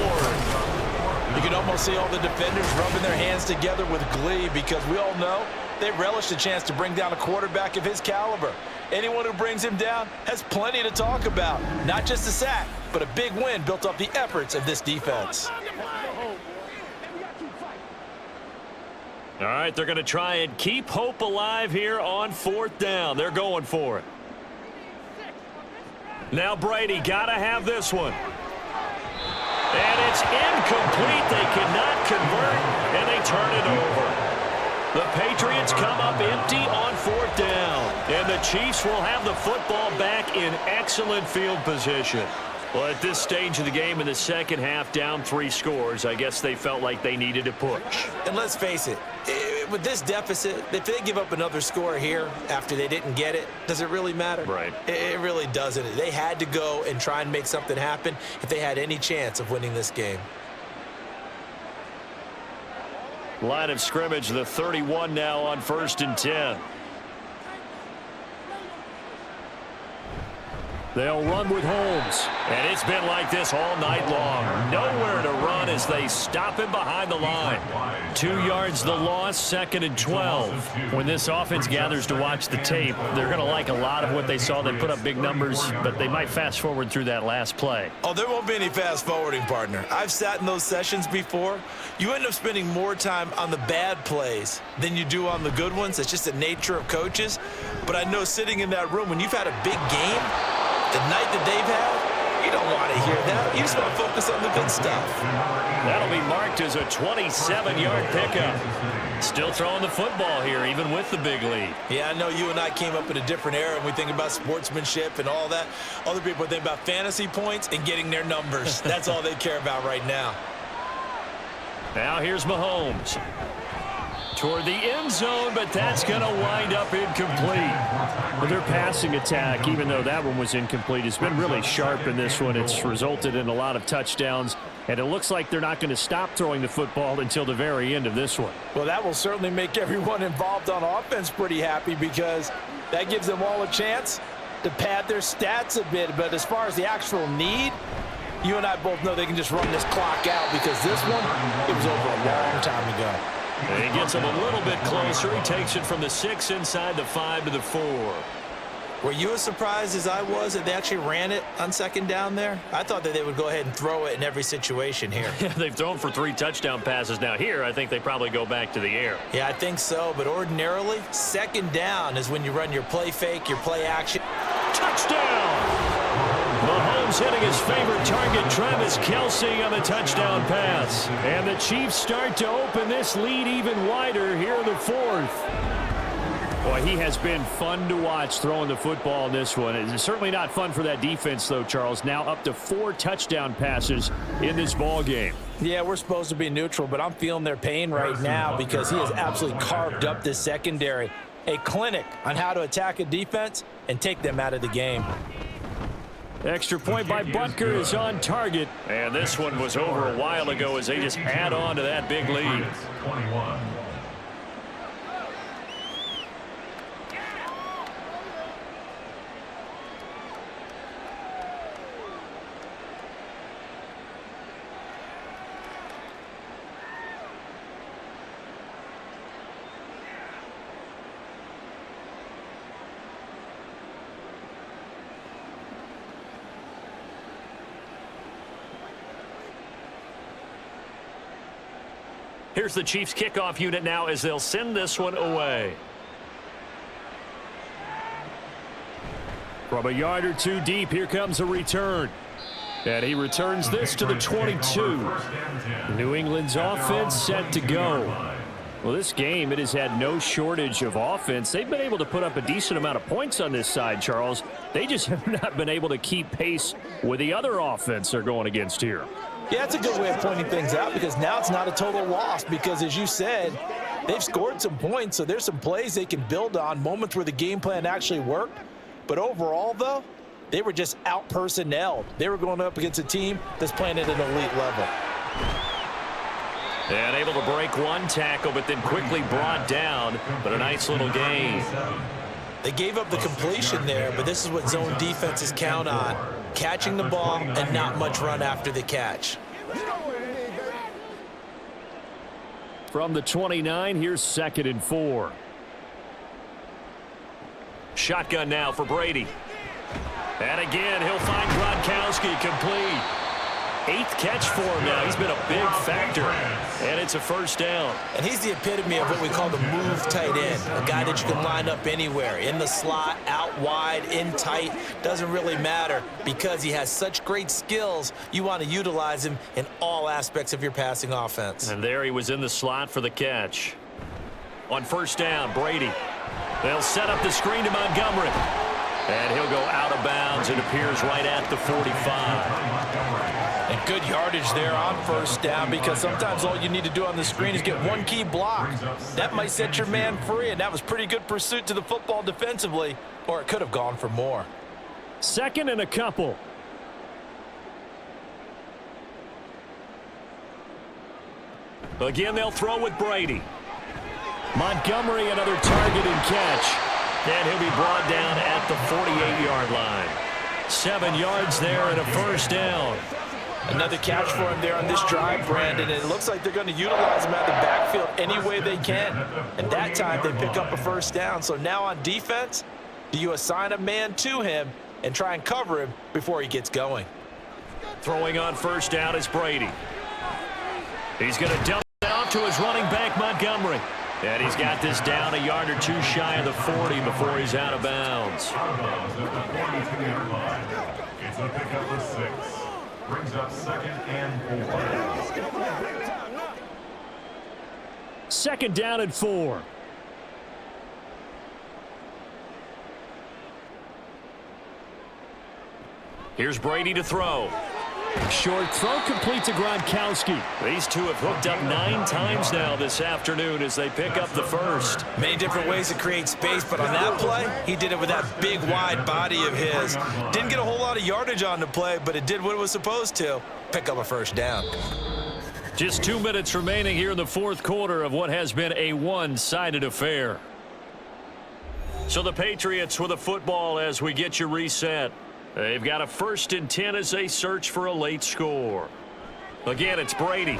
You can almost see all the defenders rubbing their hands together with glee because we all know they relish the chance to bring down a quarterback of his caliber. Anyone who brings him down has plenty to talk about. Not just a sack, but a big win built off the efforts of this defense. All right, they're going to try and keep hope alive here on 4th down. They're going for it. Now Brady got to have this one. And it's incomplete. They cannot convert, and they turn it over. The Patriots come up empty on 4th down, and the Chiefs will have the football back in excellent field position. Well, at this stage of the game in the second half, down 3 scores, I guess they felt like they needed a push. And let's face it, with this deficit, if they give up another score here after they didn't get it, does it really matter? Right. It really doesn't. They had to go and try and make something happen if they had any chance of winning this game. Line of scrimmage, the 31 now on 1st and 10. They'll run with Holmes. And it's been like this all night long. Nowhere to run as they stop him behind the line. 2 yards the loss, 2nd and 12. When this offense gathers to watch the tape, they're going to like a lot of what they saw. They put up big numbers, but they might fast forward through that last play. Oh, there won't be any fast forwarding, partner. I've sat in those sessions before. You end up spending more time on the bad plays than you do on the good ones. It's just the nature of coaches. But I know sitting in that room, when you've had a big game, the night that they've had, you don't want to hear that. You just want to focus on the good stuff. That'll be marked as a 27-yard pickup. Still throwing the football here, even with the big lead. Yeah, I know you and I came up in a different era, and we think about sportsmanship and all that. Other people think about fantasy points and getting their numbers. That's all they care about right now. Now here's Mahomes. Toward the end zone, but that's going to wind up incomplete. Well, their passing attack, even though that one was incomplete, has been really sharp in this one. It's resulted in a lot of touchdowns, and it looks like they're not going to stop throwing the football until the very end of this one. Well, that will certainly make everyone involved on offense pretty happy because that gives them all a chance to pad their stats a bit. But as far as the actual need, you and I both know they can just run this clock out because this one, it was over a long time ago. And he gets him a little bit closer. He takes it from the 6 inside the 5 to the 4. Were you as surprised as I was that they actually ran it on 2nd down there? I thought that they would go ahead and throw it in every situation here. They've thrown for 3 touchdown passes. Now here, I think they probably go back to the air. Yeah, I think so. But ordinarily, 2nd down is when you run your play fake, your play action. Touchdown! Mahomes hitting his favorite target, Travis Kelce, on the touchdown pass. And the Chiefs start to open this lead even wider here in the 4th. Boy, he has been fun to watch throwing the football in this one. It's certainly not fun for that defense, though, Charles. Now up to 4 touchdown passes in this ball game. Yeah, we're supposed to be neutral, but I'm feeling their pain right now because he has absolutely carved up this secondary. A clinic on how to attack a defense and take them out of the game. Extra point by Butker is on target. And this one was over a while ago as they just add on to that big lead. 21. Here's the Chiefs kickoff unit now as they'll send this one away. From a yard or 2 deep, here comes a return. And he returns this to the 22. New England's offense set to go. Well, this game, it has had no shortage of offense. They've been able to put up a decent amount of points on this side, Charles. They just have not been able to keep pace with the other offense they're going against here. Yeah, that's a good way of pointing things out because now it's not a total loss because, as you said, they've scored some points, so there's some plays they can build on, moments where the game plan actually worked. But overall, though, they were just out-personnelled. They were going up against a team that's playing at an elite level. And able to break one tackle, but then quickly brought down, but a nice little gain. They gave up the completion there, but this is what zone defenses count on. Catching the ball and not much run after the catch. From the 29, here's 2nd and 4. Shotgun now for Brady. And again, he'll find Gronkowski complete. 8th catch for him now. He's been a big factor, and it's a first down. And he's the epitome of what we call the move tight end, a guy that you can line up anywhere, in the slot, out wide, in tight, doesn't really matter because he has such great skills. You want to utilize him in all aspects of your passing offense. And there he was in the slot for the catch. On first down, Brady. They'll set up the screen to Montgomery. And he'll go out of bounds. It appears right at the 45. And good yardage there on first down because sometimes all you need to do on the screen is get one key block. That might set your man free, and that was pretty good pursuit to the football defensively, or it could have gone for more. 2nd and a couple. Again, they'll throw with Brady. Montgomery, another target and catch. And he'll be brought down at the 48-yard line. 7 yards there and a first down. Another catch for him there on this drive, Brandon, and it looks like they're going to utilize him out of the backfield any way they can. And that time they pick up a first down. So now on defense, do you assign a man to him and try and cover him before he gets going? Throwing on first down is Brady. He's going to dump it off to his running back, Montgomery. And he's got this down a yard or two shy of the 40 before he's out of bounds. Out of bounds at the 42-yard line. It's a pickup of 6. Brings up 2nd and 4. 2nd down and 4. Here's Brady to throw. Short throw complete to Gronkowski. These two have hooked up 9 times now this afternoon as they pick up the first. Many different ways to create space, but on that play, he did it with that big, wide body of his. Didn't get a whole lot of yardage on the play, but it did what it was supposed to. Pick up a first down. Just 2 minutes remaining here in the 4th quarter of what has been a one-sided affair. So the Patriots with a football as we get you reset. They've got a 1st and 10 as they search for a late score. Again, it's Brady.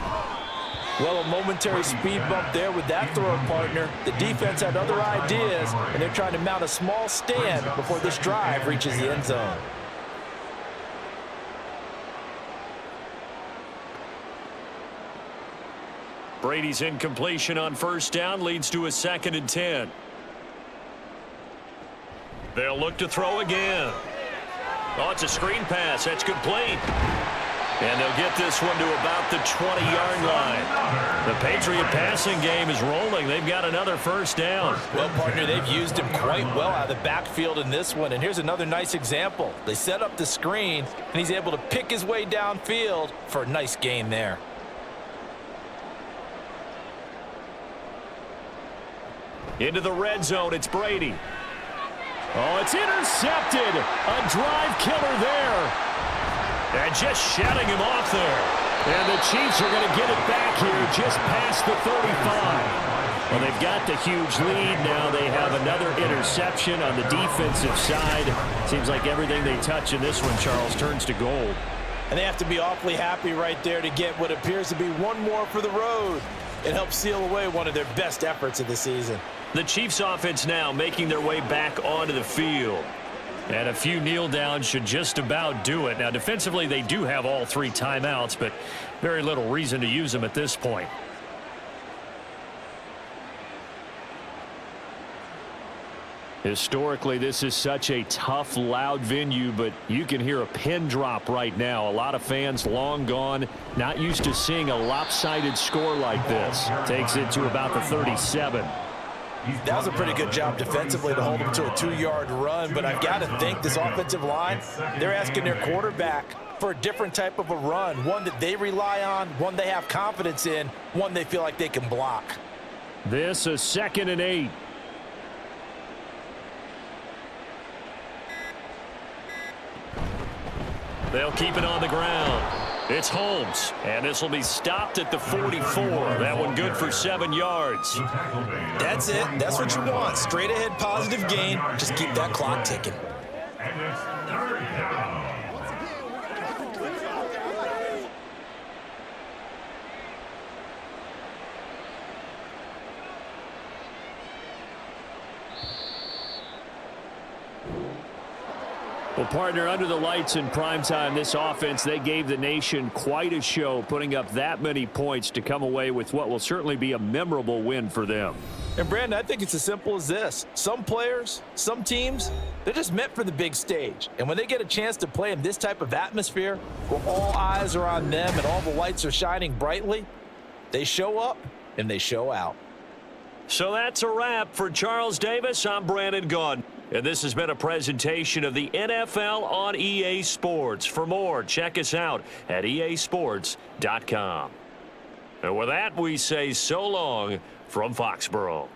Well, a momentary speed bump there with that throw, partner. The defense had other ideas, and they're trying to mount a small stand before this drive reaches the end zone. Brady's incompletion on first down leads to a 2nd and 10. They'll look to throw again. Oh, it's a screen pass. That's complete. And they'll get this one to about the 20-yard line. The Patriot passing game is rolling. They've got another first down. Well, partner, they've used him quite well out of the backfield in this one. And here's another nice example. They set up the screen, and he's able to pick his way downfield for a nice gain there. Into the red zone, it's Brady. Oh, it's intercepted. A drive killer there. And just shutting him off there. And the Chiefs are going to get it back here just past the 35. Well, they've got the huge lead. Now they have another interception on the defensive side. Seems like everything they touch in this one, Charles, turns to gold. And they have to be awfully happy right there to get what appears to be one more for the road. It helps seal away one of their best efforts of the season. The Chiefs offense now making their way back onto the field. And a few kneel downs should just about do it. Now, defensively, they do have all 3 timeouts, but very little reason to use them at this point. Historically, this is such a tough, loud venue, but you can hear a pin drop right now. A lot of fans long gone, not used to seeing a lopsided score like this. Takes it to about the 37. That was a pretty good job defensively to hold them to a 2-yard run, but I've got to think this offensive line, they're asking their quarterback for a different type of a run, one that they rely on, one they have confidence in, one they feel like they can block. This is 2nd and 8. They'll keep it on the ground. It's Holmes, and this will be stopped at the 44. That one good for 7 yards. That's it. That's what you want. Straight ahead positive gain. Just keep that clock ticking. And it's 3rd down. Well, partner, under the lights in primetime, this offense, they gave the nation quite a show, putting up that many points to come away with what will certainly be a memorable win for them. And, Brandon, I think it's as simple as this. Some players, some teams, they're just meant for the big stage. And when they get a chance to play in this type of atmosphere, where all eyes are on them and all the lights are shining brightly, they show up and they show out. So that's a wrap for Charles Davis. I'm Brandon Gaudin. And this has been a presentation of the NFL on EA Sports. For more, check us out at easports.com. And with that, we say so long from Foxborough.